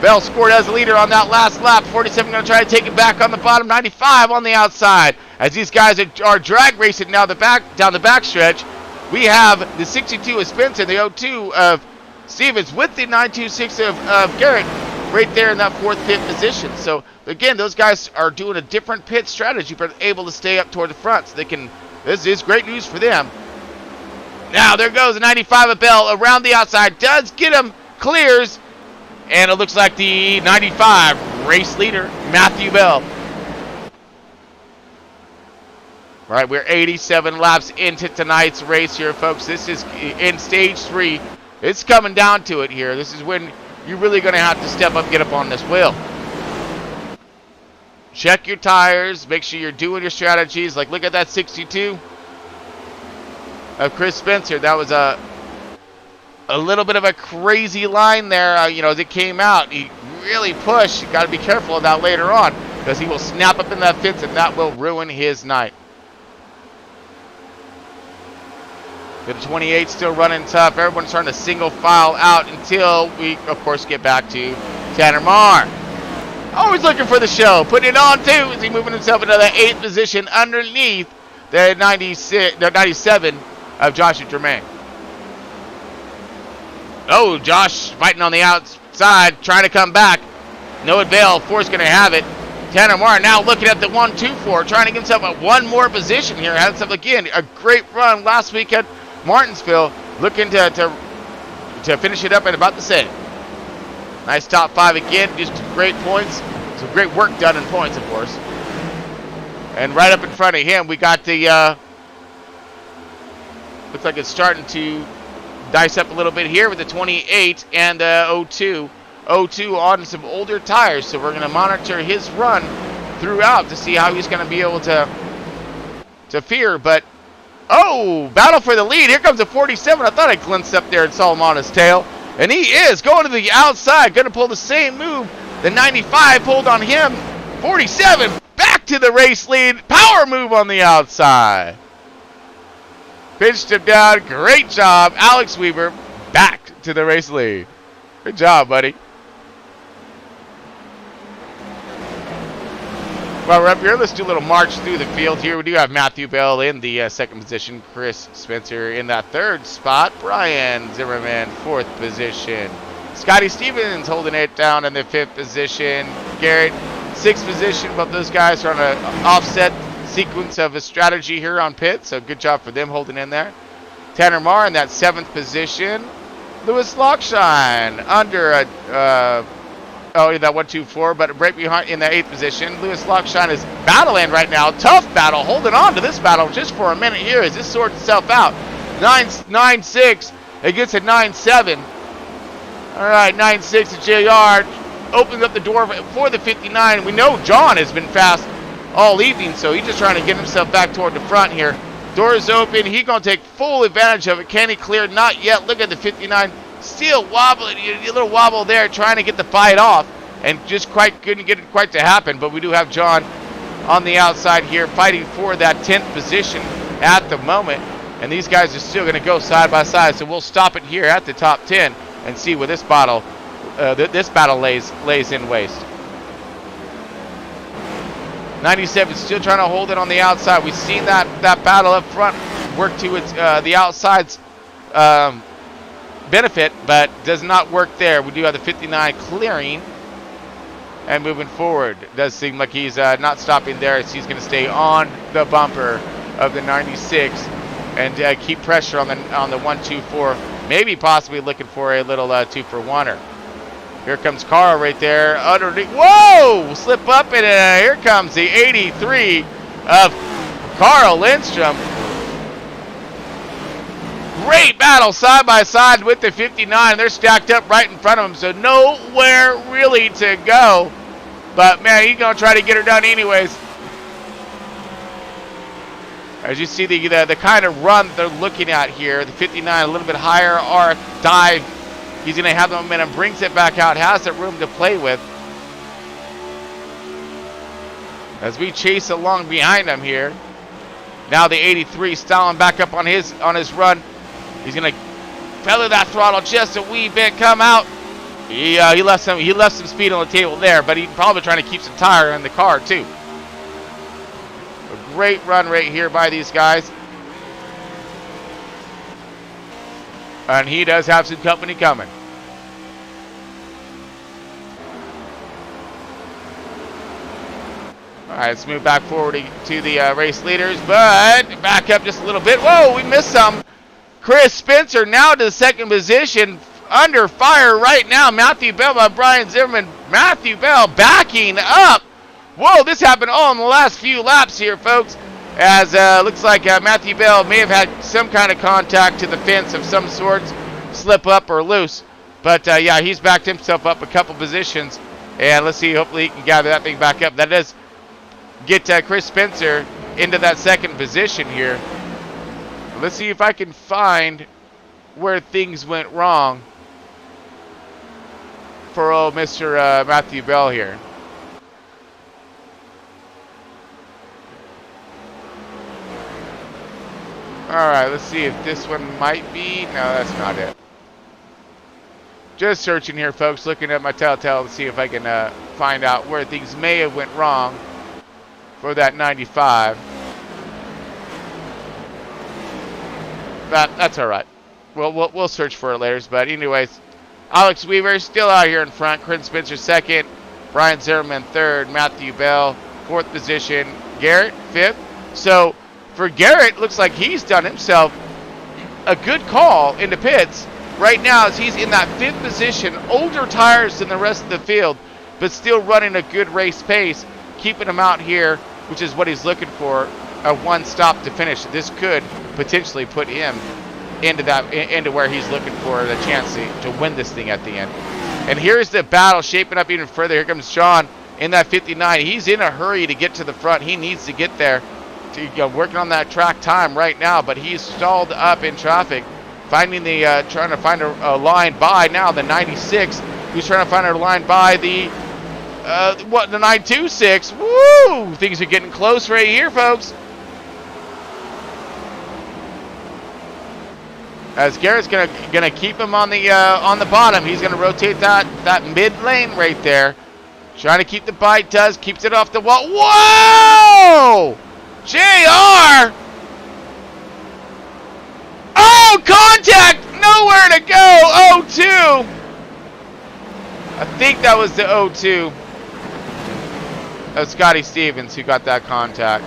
Bell scored as a leader on that last lap. 47 going to try to take it back on the bottom. 95 on the outside. As these guys are drag racing now down the backstretch, we have the 62 of Spencer, the 02 of Stevens with the 926 of Garrett right there in that 4th, 5th position. So again, those guys are doing a different pit strategy, but able to stay up toward the front. So they can. This is great news for them. Now there goes the 95 of Bell around the outside. Does get him, clears. And it looks like the 95 race leader, Matthew Bell. All right, we're 87 laps into tonight's race here, folks. This is in stage 3. It's coming down to it here. This is when you're really going to have to step up, get up on this wheel. Check your tires. Make sure you're doing your strategies. Like, look at that 62 of Chris Spencer. That was a little bit of a crazy line there, as it came out. He really pushed. You got to be careful of that later on because he will snap up in that fence and that will ruin his night. The 28 still running tough. Everyone's trying to single file out until we, of course, get back to Tanner Maher. Always looking for the show. Putting it on, too, as he moving himself into the 8th position underneath the 97 of Joshua Germain. Oh, Josh fighting on the outside, trying to come back. No avail. Force going to have it. Tanner Maher now looking at the 1-2-4, trying to get himself a one more position here. Had himself, again, a great run last week at Martinsville. Looking to finish it up at about the same. Nice top 5 again. Just great points. Some great work done in points, of course. And right up in front of him, we got the... looks like it's starting to dice up a little bit here with the 28 and the 02. 02 on some older tires, so we're going to monitor his run throughout to see how he's going to be able to fare. But, battle for the lead. Here comes the 47. I thought I glimpsed up there and saw him on his tail. And he is going to the outside, going to pull the same move. The 95 pulled on him. 47 back to the race lead. Power move on the outside. Pitched him down. Great job. Alex Weaver back to the race lead. Good job, buddy. Well, we're up here. Let's do a little march through the field here. We do have Matthew Bell in the 2nd position. Chris Spencer in that 3rd spot. Brian Zimmerman, 4th position. Scotty Stevens holding it down in the 5th position. Garrett, 6th position. Both those guys are on an offset sequence of a strategy here on pit, so good job for them holding in there. Tanner Maher in that 7th position. Lewis Lockshine under that 1-2-4, but right behind in the 8th position. Lewis Lockshine is battling right now. Tough battle, holding on to this battle just for a minute here as this sorts itself out. 9-6 against a 9-7. All right, 9-6 to JR opens up the door for the 59. We know John has been fast all evening, so he's just trying to get himself back toward the front here. Doors open. He's going to take full advantage of it. Can he clear? Not yet. Look at the 59. Still wobbling. A little wobble there, trying to get the fight off. And just couldn't get it quite to happen. But we do have John on the outside here fighting for that 10th position at the moment. And these guys are still going to go side by side. So we'll stop it here at the top 10 and see where this battle lays in waste. 97 still trying to hold it on the outside. We've seen that battle up front work to its the outside's benefit, but does not work there. We do have the 59 clearing and moving forward. It does seem like he's not stopping there, as he's going to stay on the bumper of the 96 and keep pressure on the 1-2-4. Maybe possibly looking for a little 2-for-1er. Here comes Carl right there underneath. Whoa! Slip up and here comes the 83 of Carl Lindstrom. Great battle side by side with the 59. They're stacked up right in front of him, so nowhere really to go. But man, he's gonna try to get her done anyways. As you see the kind of run that they're looking at here, the 59 a little bit higher arc dive. He's going to have the momentum, brings it back out, has the room to play with. As we chase along behind him here. Now the 83 styling back up on his run. He's going to feather that throttle just a wee bit, come out. He left some speed on the table there, but he's probably trying to keep some tire in the car too. A great run right here by these guys. And he does have some company coming. All right, let's move back forward to the race leaders, but back up just a little bit. Whoa, we missed some. Chris Spencer now to the second position, under fire right now. Matthew Bell by Brian Zimmerman. Matthew Bell backing up. Whoa, this happened all in the last few laps here, folks. As looks like Matthew Bell may have had some kind of contact to the fence of some sorts, slip up or loose. But yeah, he's backed himself up a couple positions. And let's see, hopefully he can gather that thing back up. That does get Chris Spencer into that second position here. Let's see if I can find where things went wrong for old Mr. Matthew Bell here. Alright, let's see if this one might be. No, that's not it. Just searching here, folks, looking at my telltale to see if I can find out where things may have went wrong for that 95. That's all right. We'll search for it later. But anyways, Alex Weaver still out here in front. Chris Spencer second. Brian Zimmerman third. Matthew Bell fourth position. Garrett fifth. So for Garrett, looks like he's done himself a good call in the pits right now, as he's in that fifth position. Older tires than the rest of the field, but still running a good race pace, keeping him out here, which is what he's looking for. A one stop to finish. This could potentially put him into where he's looking for the chance to win this thing at the end. And here's the battle shaping up even further. Here comes Sean in that 59. He's in a hurry to get to the front. He needs to get there. Working on that track time right now, but he's stalled up in traffic. Finding trying to find a line by now the 96. He's trying to find a line by the 926. Woo! Things are getting close right here, folks. As Garrett's gonna keep him on the bottom. He's gonna rotate that mid lane right there, trying to keep the bite. Keeps it off the wall. Whoa! JR! Oh, contact! Nowhere to go. 0-2. I think that was the 0-2 of Scotty Stevens who got that contact.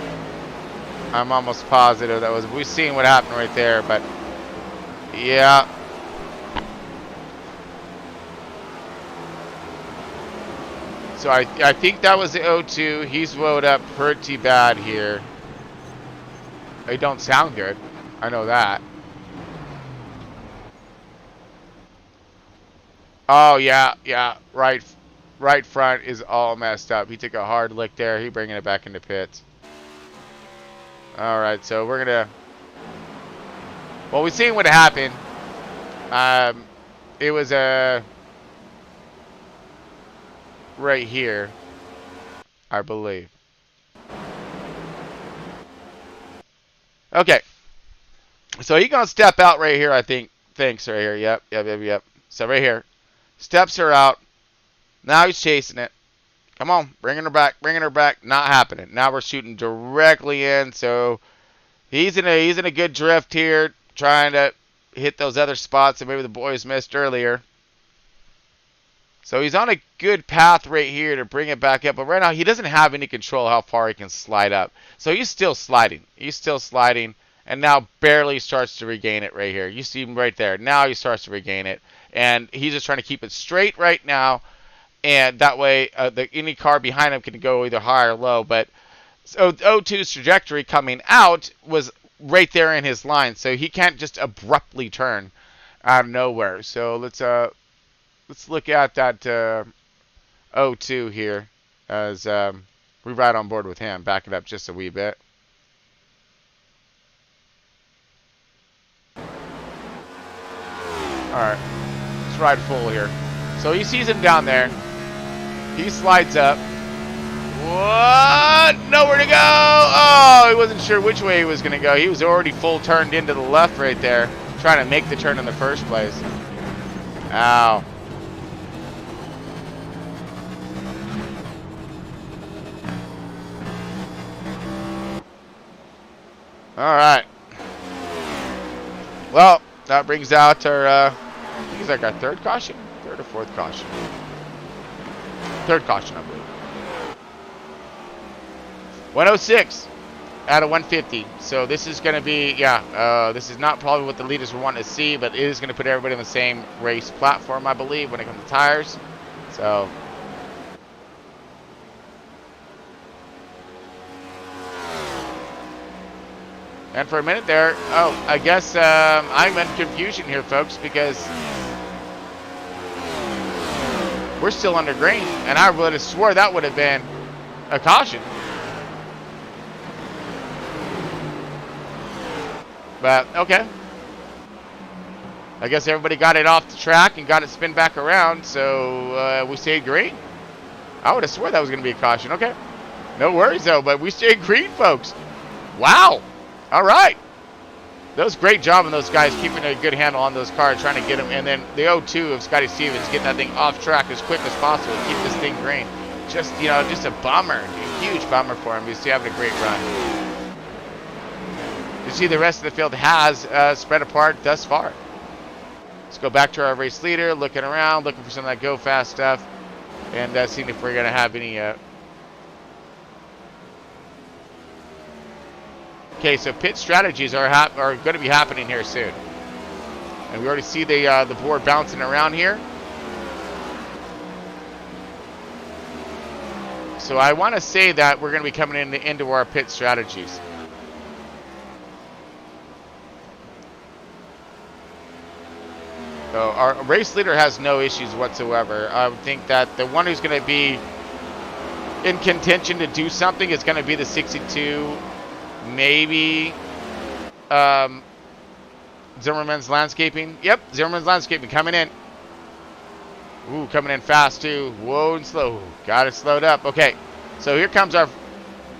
I'm almost positive that was. We've seen what happened right there, but. Yeah. So I think that was the 0-2. He's woed up pretty bad here. They don't sound good. I know that. Oh yeah. Right front is all messed up. He took a hard lick there. He's bringing it back into pits. All right, so we're gonna. Well, we've seen what happened. It was right here, I believe. Okay. So he's gonna step out right here, I think. Thanks, right here. Yep. So right here, steps her out. Now he's chasing it. Come on, bringing her back. Not happening. Now we're shooting directly in. So he's in a good drift here, trying to hit those other spots that maybe the boys missed earlier. So he's on a good path right here to bring it back up. But right now he doesn't have any control how far he can slide up. So he's still sliding. And now barely starts to regain it right here. You see him right there. Now he starts to regain it. And he's just trying to keep it straight right now. And that way any car behind him can go either high or low. But so 0-2's trajectory coming out was right there in his line. So he can't just abruptly turn out of nowhere. So let's look at that 0-2 here as we ride on board with him. Back it up just a wee bit. Alright. Let's ride full here. So he sees him down there. He slides up. What? Nowhere to go! Oh, he wasn't sure which way he was going to go. He was already full turned into the left right there, trying to make the turn in the first place. Ow. Alright. Well, that brings out our, I think it's like our third caution? Third or fourth caution? Third caution, I believe. 106 out of 150. So this is going to be, this is not probably what the leaders were wanting to see, but it is going to put everybody on the same race platform, I believe, when it comes to tires. So... And for a minute there, oh, I guess I'm in confusion here, folks, because we're still under green, and I would have swore that would have been a caution. But, okay. I guess everybody got it off the track and got it spin back around, so we stayed green. I would have swore that was going to be a caution. Okay. No worries, though, but we stayed green, folks. Wow. All right. That was a great job on those guys keeping a good handle on those cars, trying to get them. And then the 0-2 of Scotty Stevens, getting that thing off track as quick as possible to keep this thing green. Just, you know, just a bummer. A huge bummer for him. He's having a great run. You see the rest of the field has spread apart thus far. Let's go back to our race leader, looking around, looking for some of that go fast stuff, and seeing if we're going to have any... Okay, so pit strategies are going to be happening here soon. And we already see the board bouncing around here. So I want to say that we're going to be coming into our pit strategies. So our race leader has no issues whatsoever. I would think that the one who's going to be in contention to do something is going to be the 62. Maybe Zimmerman's Landscaping. Yep, Zimmerman's Landscaping coming in. Ooh, coming in fast too. Whoa and slow. Got it slowed up. Okay, so here comes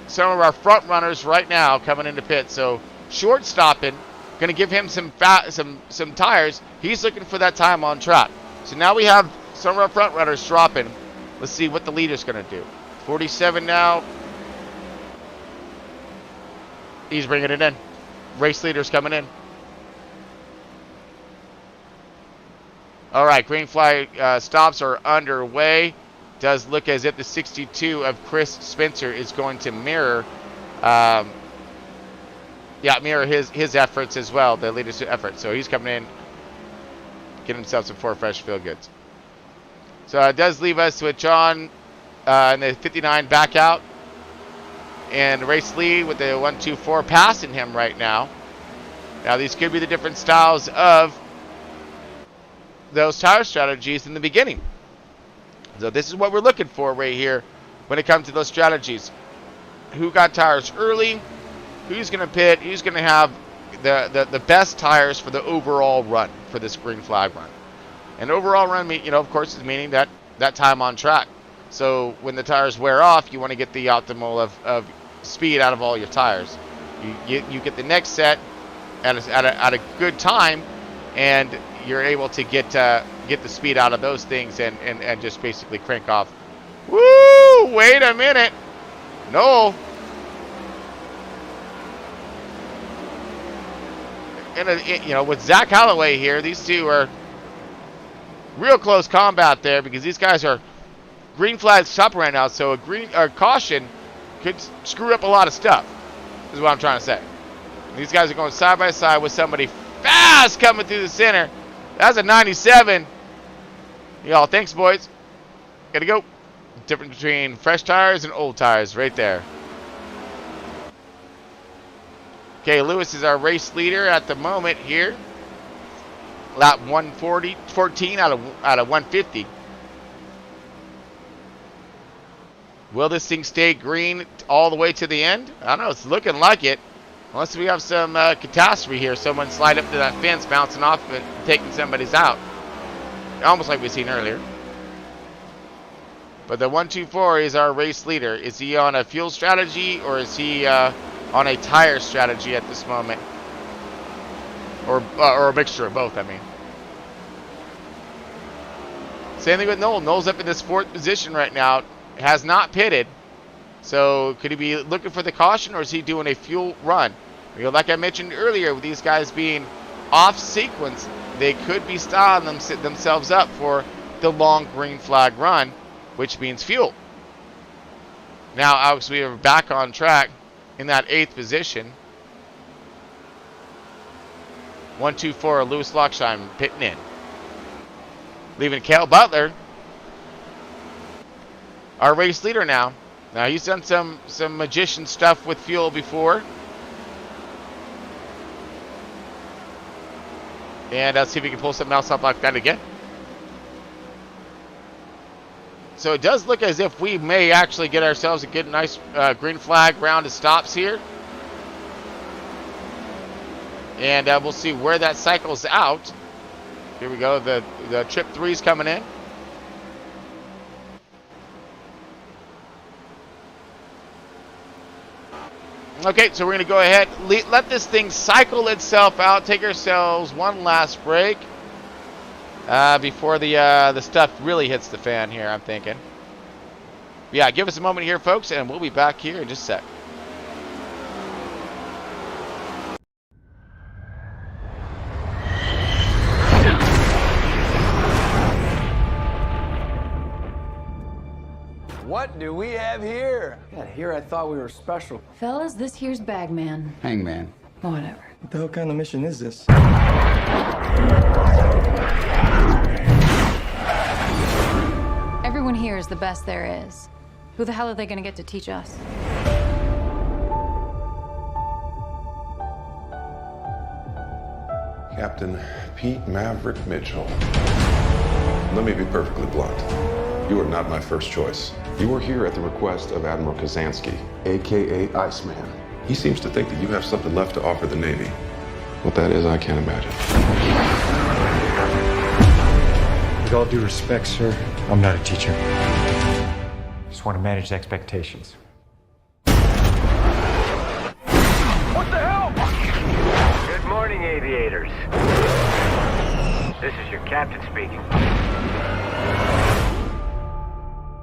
some of our front runners right now coming into pit. So short stopping, going to give him some tires. He's looking for that time on track. So now we have some of our front runners dropping. Let's see what the leader's going to do. 47 now. He's bringing it in. Race leader's coming in. All right, green flag stops are underway. Does look as if the 62 of Chris Spencer is going to mirror, mirror his efforts as well, the leader's effort. So he's coming in, getting himself some 4 fresh field goods. So it does leave us with John in the 59 back out. And race lead with the 1-2-4 passing him right now. Now these could be the different styles of those tire strategies in the beginning. So this is what we're looking for right here when it comes to those strategies. Who got tires early? Who's going to pit? Who's going to have the best tires for the overall run for this green flag run? And overall run, of course, is meaning that time on track. So when the tires wear off, you want to get the optimal of speed out of all your tires. You get the next set at a good time, and you're able to get the speed out of those things and just basically crank off. Woo! Wait a minute. No. And with Zach Holloway here, these two are real close combat there, because these guys are green flag stopping right now. So a caution could screw up a lot of stuff, is what I'm trying to say. These guys are going side by side with somebody fast coming through the center. That's a 97. Y'all, thanks, boys. Gotta go. Difference between fresh tires and old tires right there. Okay, Lewis is our race leader at the moment here. Lap 14 out of 150. Will this thing stay green all the way to the end? I don't know. It's looking like it. Unless we have some catastrophe here. Someone slide up to that fence, bouncing off it, taking somebody's out. Almost like we've seen earlier. But the 124 is our race leader. Is he on a fuel strategy or is he on a tire strategy at this moment? Or a mixture of both, I mean. Same thing with Noel. Noel's up in this 4th position right now. Has not pitted. So could he be looking for the caution or is he doing a fuel run? You know, like I mentioned earlier, with these guys being off sequence, they could be styling themselves up for the long green flag run, which means fuel. Now, obviously, we are back on track in that 8th position. 124, Lewis Locksheim pitting in. Leaving Cale Butler, our race leader now. Now, he's done some magician stuff with fuel before. And let's see if we can pull something else up like that again. So it does look as if we may actually get ourselves a good, nice green flag round of stops here. And we'll see where that cycles out. Here we go. The trip 3's coming in. Okay, so we're going to go ahead, let this thing cycle itself out, take ourselves one last break before the stuff really hits the fan here, I'm thinking. Yeah, give us a moment here, folks, and we'll be back here in just a sec. What do we have here? Yeah, here I thought we were special. Fellas, this here's Bagman. Hangman. Whatever. What the hell kind of mission is this? Everyone here is the best there is. Who the hell are they gonna get to teach us? Captain Pete Maverick Mitchell. Let me be perfectly blunt. You are not my first choice. You are here at the request of Admiral Kazansky, a.k.a. Iceman. He seems to think that you have something left to offer the Navy. What that is, I can't imagine. With all due respect, sir, I'm not a teacher. Just want to manage expectations. What the hell? Good morning, aviators. This is your captain speaking.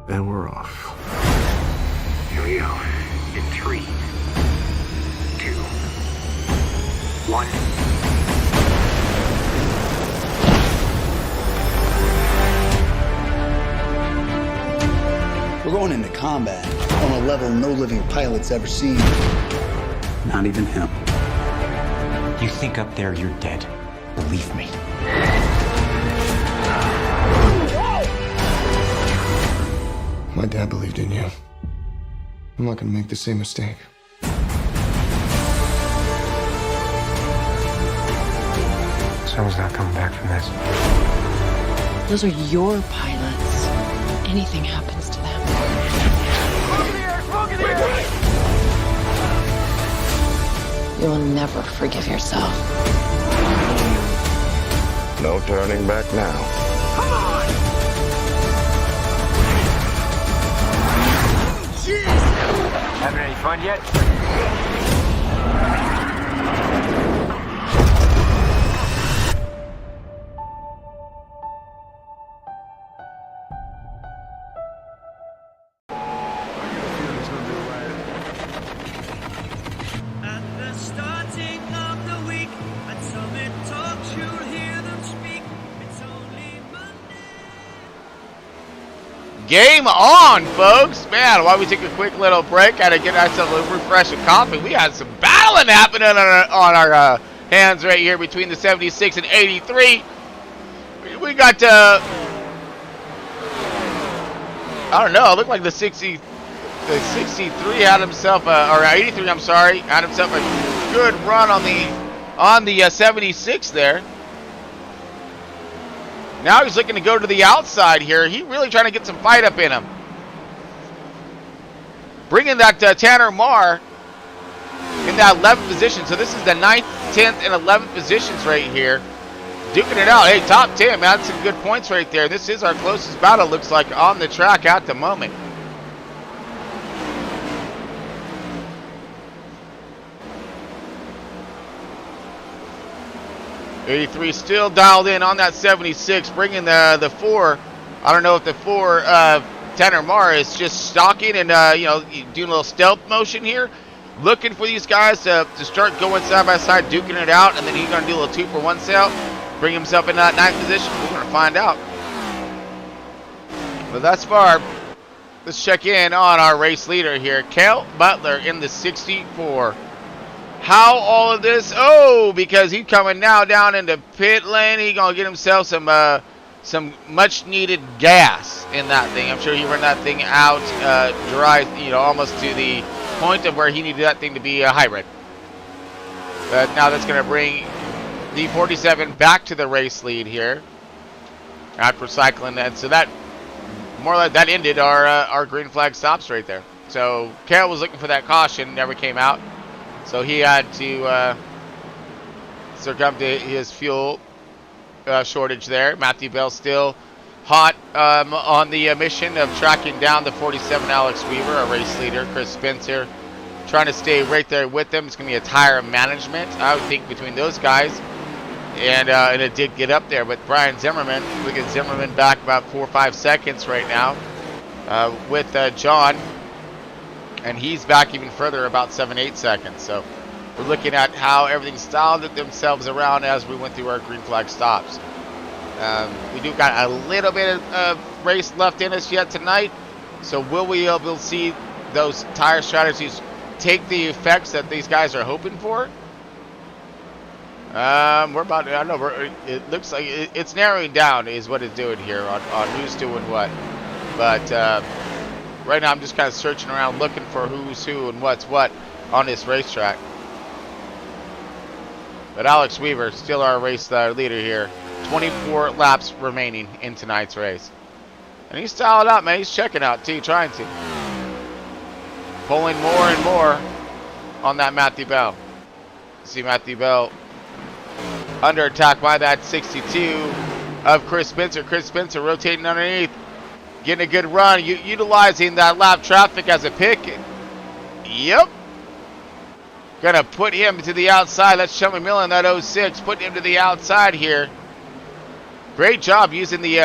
And we're off. Here we go. In 3, 2, 1. We're going into combat on a level no living pilot's ever seen. Not even him. You think up there you're dead. Believe me. My dad believed in you. I'm not gonna make the same mistake. Someone's not coming back from this. Those are your pilots. Anything happens to them. Smoke in the air! You'll never forgive yourself. No turning back now. Come on! Jeez! Having any fun yet? At the starting of the week, at Summit Talks, you'll hear them speak. It's only Monday. Game on, folks. Man, while we take a quick little break, had to get ourselves a refresh of coffee. We had some battling happening on our hands right here between the 76 and 83. We got, I don't know, it looked like the 63 had himself, or 83, I'm sorry, had himself a good run on the 76 there. Now he's looking to go to the outside here. He really trying to get some fight up in him. Bringing that Tanner Maher in that 11th position. So this is the 9th, 10th, and 11th positions right here. Duking it out. Hey, top 10, man. That's some good points right there. This is our closest battle, looks like, on the track at the moment. '83 still dialed in on that 76, bringing the 4. I don't know if the 4 Tanner Maher is just stalking and you know, doing a little stealth motion here, looking for these guys to start going side by side, duking it out, and then he's going to do a little 2-for-1 sale, bring himself in that 9th position. We're going to find out. But thus far, let's check in on our race leader here, Cale Butler in the 64. How all of this? Oh, because he's coming now down into pit lane. He's going to get himself some much needed gas in that thing. I'm sure he ran that thing out dry, you know, almost to the point of where he needed that thing to be a hybrid. But now that's going to bring the 47 back to the race lead here after cycling that. So that more like that ended our green flag stops right there. So Cale was looking for that caution, never came out. So he had to succumb to his fuel shortage there. Matthew Bell still hot on the mission of tracking down the 47 Alex Weaver, our race leader. Chris Spencer trying to stay right there with them. It's going to be a tire management, I would think, between those guys. And it did get up there. But Brian Zimmerman, look at Zimmerman back about 4 or 5 seconds right now with John. And he's back even further, about 7-8 seconds. So we're looking at how everything styled themselves around as we went through our green flag stops. We do got a little bit of race left in us yet tonight. So will we be able to see those tire strategies take the effects that these guys are hoping for? We're about, I don't know, it looks like it's narrowing down is what it's doing here on who's doing what. But right now I'm just kind of searching around looking for who's who and what's what on this racetrack. But Alex Weaver, still our race leader here. 24 laps remaining in tonight's race. And he's styling up, man. He's checking out too, trying to. Pulling more and more on that Matthew Bell. See Matthew Bell under attack by that 62 of Chris Spencer. Chris Spencer rotating underneath. Getting a good run, utilizing that lap traffic as a pick. Yep. Gonna put him to the outside. That's Shelby Miller in that 06. Putting him to the outside here. Great job using the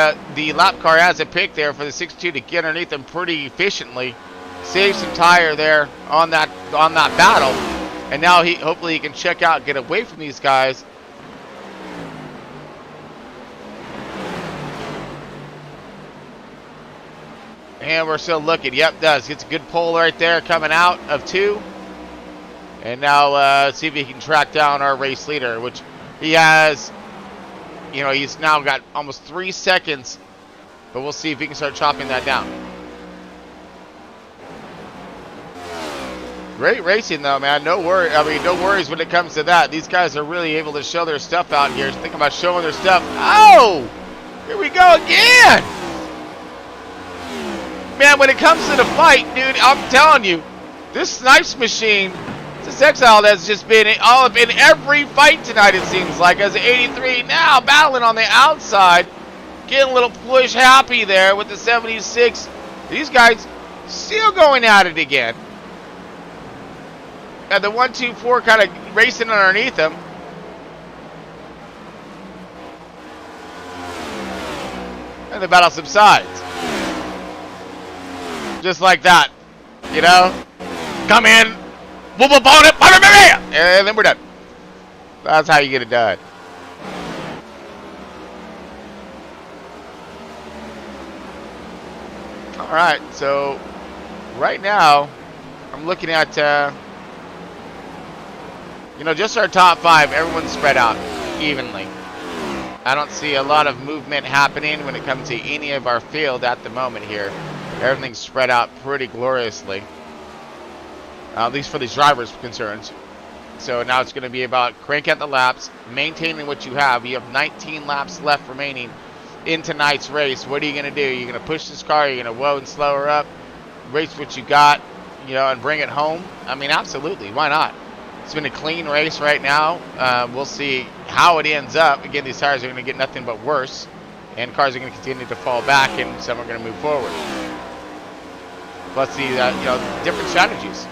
lap car as a pick there for the 62 to get underneath him pretty efficiently. Save some tire there on that battle. And now hopefully he can check out and get away from these guys. And we're still looking. Yep, does. Gets a good pull right there coming out of 2. And now let's see if he can track down our race leader, which he has. You know, he's now got almost 3 seconds. But we'll see if he can start chopping that down. Great racing, though, man. No worry. I mean, no worries when it comes to that. These guys are really able to show their stuff out here. Think about showing their stuff. Oh! Here we go again! Man, when it comes to the fight, dude, I'm telling you, this Snipes machine, this Exile has just been all up in every fight tonight, it seems like, as 83 now battling on the outside, getting a little push happy there with the 76. These guys still going at it again. And the 1, 2, 4 kind of racing underneath them. And the battle subsides. Just like that, you know, come in, whoop up on it, and then we're done. That's how you get it done. All right, so right now I'm looking at, you know, just our top 5. Everyone's spread out evenly. I don't see a lot of movement happening when it comes to any of our field at the moment here. Everything's spread out pretty gloriously, at least for these drivers' concerns. So now it's going to be about crank out the laps, maintaining what you have. You have 19 laps left remaining in tonight's race. What are you going to do? You're going to push this car, you're going to whoa and slow her up, race what you got, you know, and bring it home? I mean, absolutely. Why not? It's been a clean race right now. We'll see how it ends up. Again, these tires are going to get nothing but worse, and cars are going to continue to fall back, and some are going to move forward. Let's see, different strategies.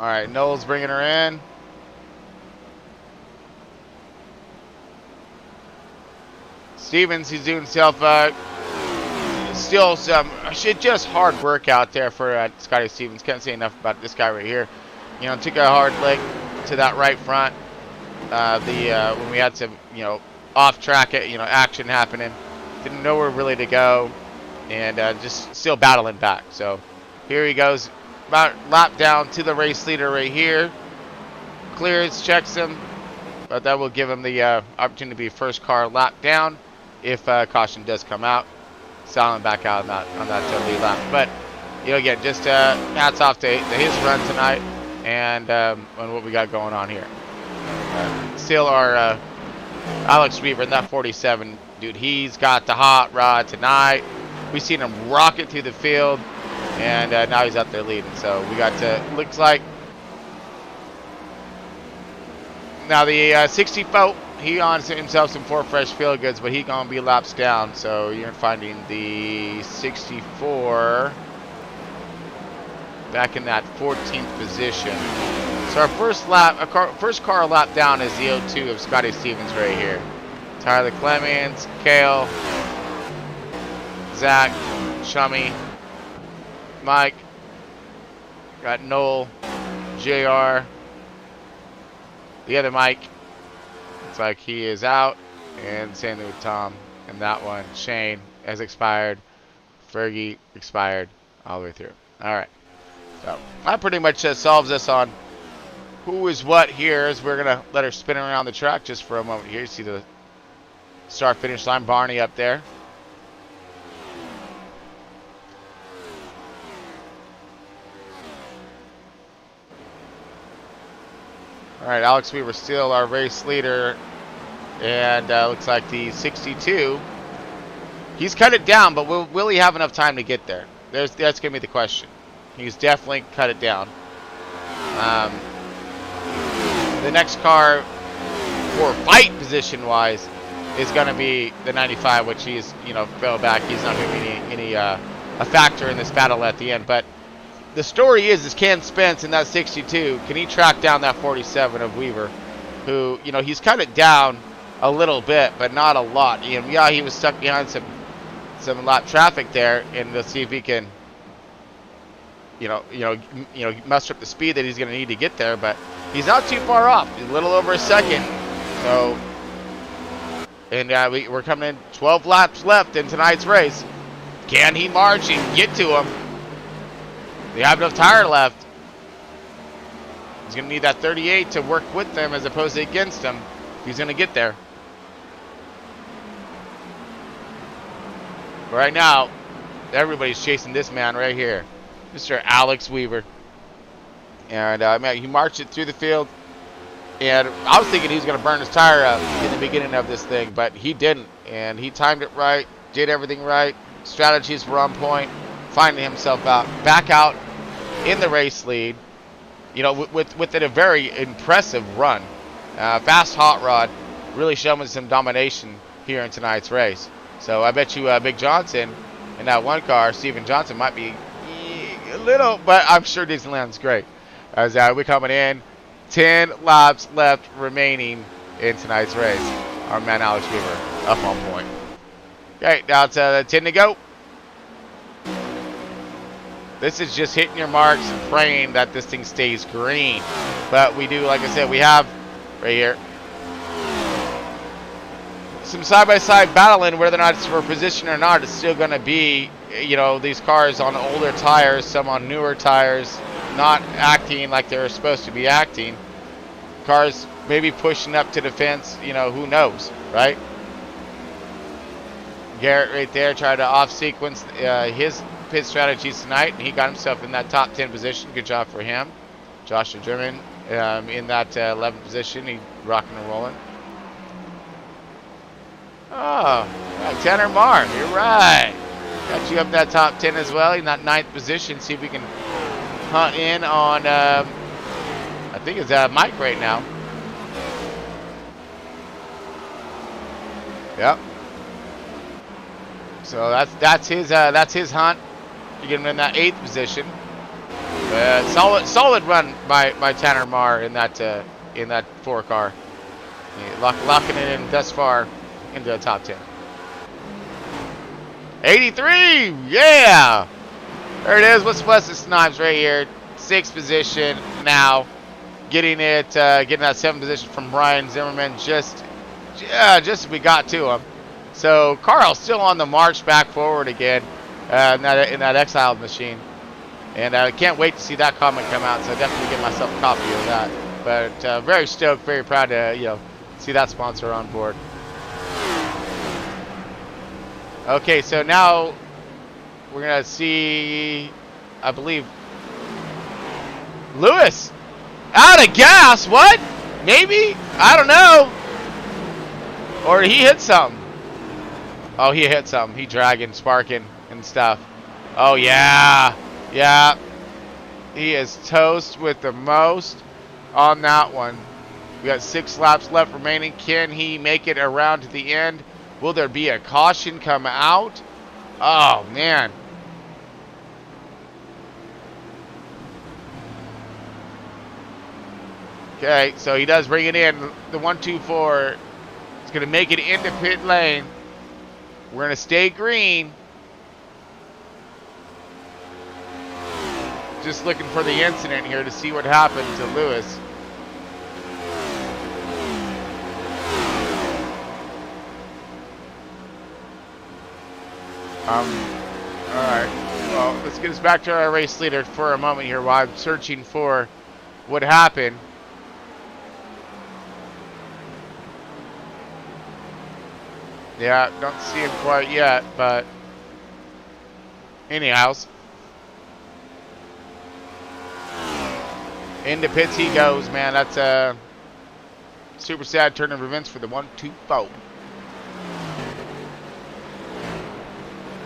All right, Noel's bringing her in. Stevens, he's doing still some just hard work out there for Scotty Stevens. Can't say enough about this guy right here. Took a hard leg to that right front. When we had some off track action happening, didn't know where really to go, and just still battling back. So here he goes, about lap down to the race leader right here. Clears, checks him, but that will give him the opportunity to be first car lap down if caution does come out. Silent back out on that lead lap. But again, just hats off to his run tonight and on what we got going on here. Still our Alex Weaver in that 47, dude. He's got the hot rod tonight. We've seen him rocket through the field, and now he's out there leading. So we got looks like now the 64. He on himself some 4 fresh field goods, but he gonna be laps down. So you're finding the 64 back in that 14th position. So our first car lap down is the 02 of Scotty Stevens right here. Tyler Clemens, Kale, Zach, Shummy, Mike, got Noel, JR, the other Mike. Looks like he is out, and same thing with Tom. And that one, Shane, has expired. Fergie expired all the way through. All right. So that pretty much solves us on who is what here, as we're going to let her spin around the track just for a moment here. You see the start-finish line, Barney up there. All right, Alex Weaver still our race leader, and looks like the 62. He's cut it down, but will he have enough time to get there? That's going to be the question. He's definitely cut it down. The next car for fight position-wise is going to be the 95, which he's fell back. He's not going to be any a factor in this battle at the end, but. The story is Ken Spence in that 62. Can he track down that 47 of Weaver, who he's cut it down a little bit, but not a lot. Yeah, he was stuck behind some lap traffic there, and let's see if he can, muster up the speed that he's going to need to get there. But he's not too far off. He's a little over a second. So, and we're coming in 12 laps left in tonight's race. Can he march and get to him? They have enough tire left. He's going to need that 38 to work with them as opposed to against them if he's going to get there. But right now, everybody's chasing this man right here, Mr. Alex Weaver. And he marched it through the field. And I was thinking he was going to burn his tire up in the beginning of this thing, but he didn't. And he timed it right, did everything right. Strategies were on point. Finding himself back out in the race lead, with a very impressive run. Fast hot rod, really showing some domination here in tonight's race. So I bet you Big Johnson in that one car, Steven Johnson, might be a little, but I'm sure Disneyland's great. As we're coming in, 10 laps left remaining in tonight's race. Our man Alex Weaver up on point. Okay, now it's 10 to go. This is just hitting your marks and praying that this thing stays green. But we do, like I said, we have right here some side-by-side battling, whether or not it's for position or not. It's still going to be, these cars on older tires, some on newer tires, not acting like they're supposed to be acting. Cars maybe pushing up to the fence, who knows, right? Garrett right there tried to off-sequence his pit strategies tonight, and he got himself in that top 10 position. Good job for him. Joshua German in that 11th position. He's rocking and rolling. Oh, yeah, Tanner Maher, you're right. Got you up that top 10 as well in that 9th position. See if we can hunt in on, I think it's Mike right now. Yep. So that's his hunt. You get him in that 8th position. Solid run by Tanner Maher in that 4 car. Locking it in thus far into the top 10. 83, yeah. There it is. What's Wesley Snipes right here? 6th position now. Getting that 7th position from Brian Zimmerman. Just as we got to him. So Carl's still on the march back forward again in that exiled machine. And I can't wait to see that comment come out. So definitely get myself a copy of that. But very stoked, very proud to see that sponsor on board. Okay, so now we're gonna see, I believe, Lewis out of gas. What? Maybe? I don't know. Or he hit something. Oh, he hit something. He dragging, sparking, and stuff. Oh yeah, yeah. He is toast with the most on that one. We got 6 laps left remaining. Can he make it around to the end? Will there be a caution come out? Oh, man. Okay, so he does bring it in. The 1-2-4 is going to make it into pit lane. We're going to stay green. Just looking for the incident here to see what happened to Lewis. Alright, well, let's get us back to our race leader for a moment here while I'm searching for what happened. Yeah, don't see him quite yet, but anyhows. Into pits he goes, man. That's a super sad turn of events for the 1-2-4.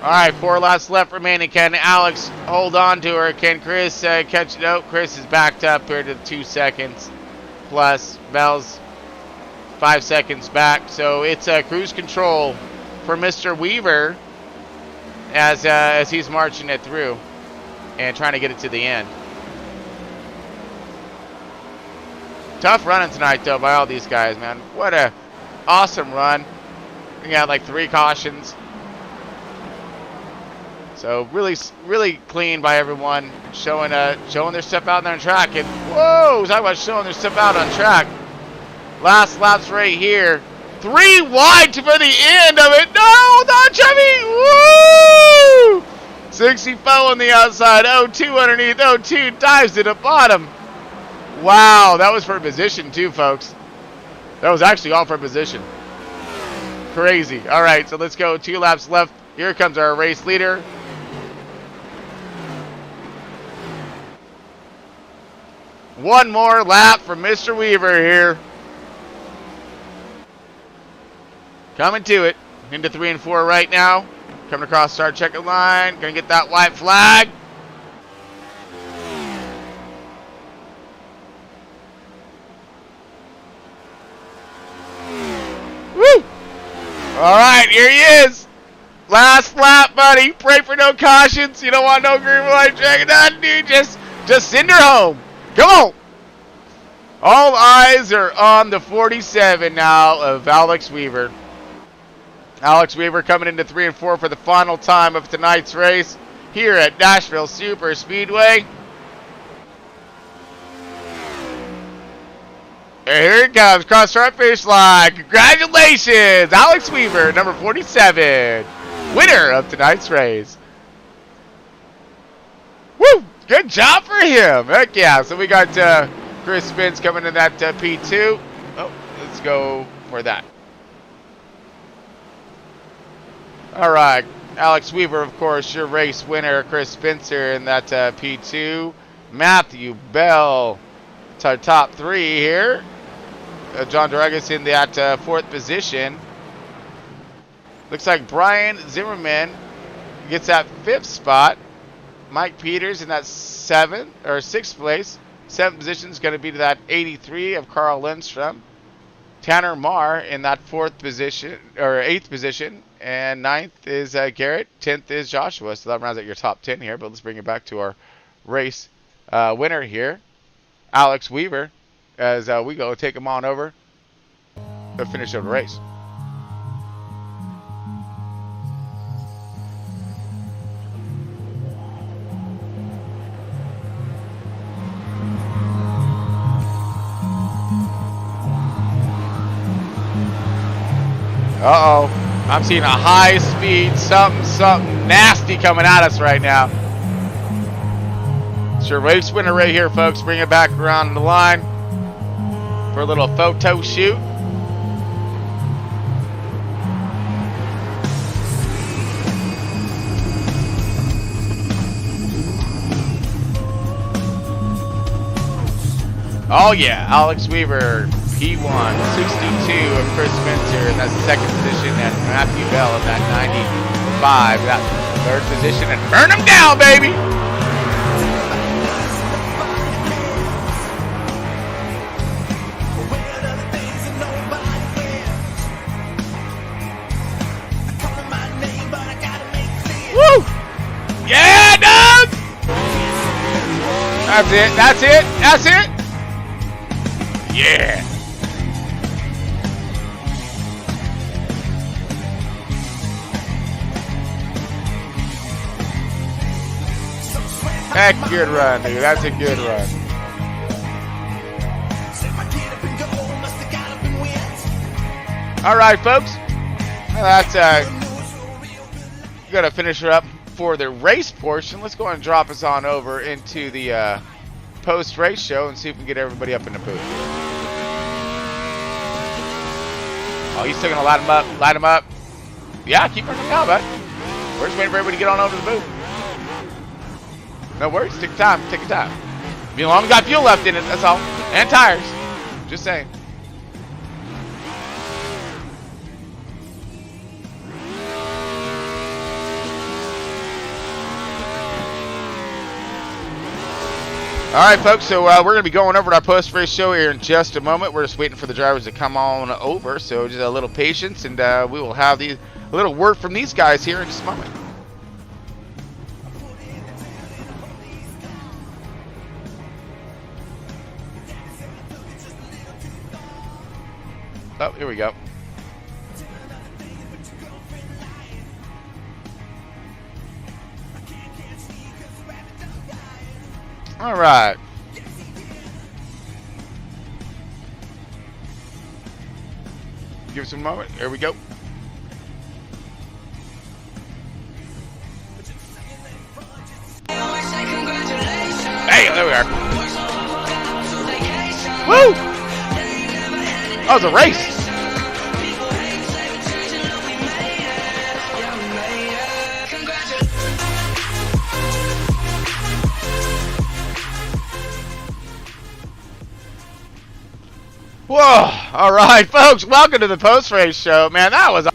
All right, 4 laps left remaining. Can Alex hold on to her? Can Chris catch it out? Chris is backed up here to 2 seconds plus. Bell's 5 seconds back. So it's cruise control for Mr. Weaver as he's marching it through and trying to get it to the end. Tough running tonight, though, by all these guys, man. What a awesome run. We got like 3 cautions. So really clean by everyone, showing their stuff out there on track. And whoa, talk about showing their stuff out on track. Last laps right here. 3 wide for the end of it. No, not Chevy. Woo! 64 on the outside. 02 underneath. 02 dives to the bottom. Wow, that was for position too, folks. That was actually all for position. Crazy. All right, so let's go. 2 laps left. Here comes our race leader. One more lap for Mr. Weaver here. Coming to it. Into 3 and 4 right now. Coming across start checkered line. Gonna get that white flag. Woo! All right, here he is. Last lap, buddy. Pray for no cautions. You don't want no green light dragging on, dude. Just send her home. Come on. All eyes are on the 47 now of Alex Weaver. Alex Weaver coming into 3 and 4 for the final time of tonight's race here at Nashville Superspeedway. And here it comes, cross our finish line. Congratulations, Alex Weaver, number 47, winner of tonight's race. Woo! Good job for him. Heck yeah. So we got Chris Spence coming in that P2. Oh, let's go for that. All right. Alex Weaver, of course, your race winner. Chris Spencer in that P2. Matthew Bell to top 3 here. John Dragus in that 4th position. Looks like Brian Zimmerman gets that 5th spot. Mike Peters in that 7th or 6th place. 7th position is going to be to that 83 of Carl Lindstrom. Tanner Maher in that 4th position or 8th position, and 9th is Garrett. 10th is Joshua. So that rounds out your top 10 here. But let's bring it back to our race winner here, Alex Weaver, as we go take him on over to finish up the race. Uh-oh. I'm seeing a high speed something nasty coming at us right now. It's your race winner right here, folks. Bring it back around the line for a little photo shoot. Oh yeah, Alex Weaver, P1, 62 of Chris Spencer in that 2nd position, and Matthew Bell in that 95, that 3rd position, and burn him down, baby! Woo! Yeah, Doug! That's it, that's it, that's it! Yeah! That's a good run, dude. That's a good run. All right, folks. That's gonna finish her up for the race portion. Let's go ahead and drop us on over into the post-race show and see if we can get everybody up in the booth. Oh, he's still gonna light him up. Light him up. Yeah, keep running down, bud. We're just waiting for everybody to get on over to the booth. No worries. Take your time. Take your time. As long as you got fuel left in it, that's all. And tires. Just saying. All right, folks, so we're going to be going over to our post-race show here in just a moment. We're just waiting for the drivers to come on over, so just a little patience, and we will have a little word from these guys here in just a moment. Oh, here we go. All right. Give us a moment. Here we go. Hey, there we are. Woo! That was a race. Whoa! All right, folks, welcome to the post-race show. Man, that was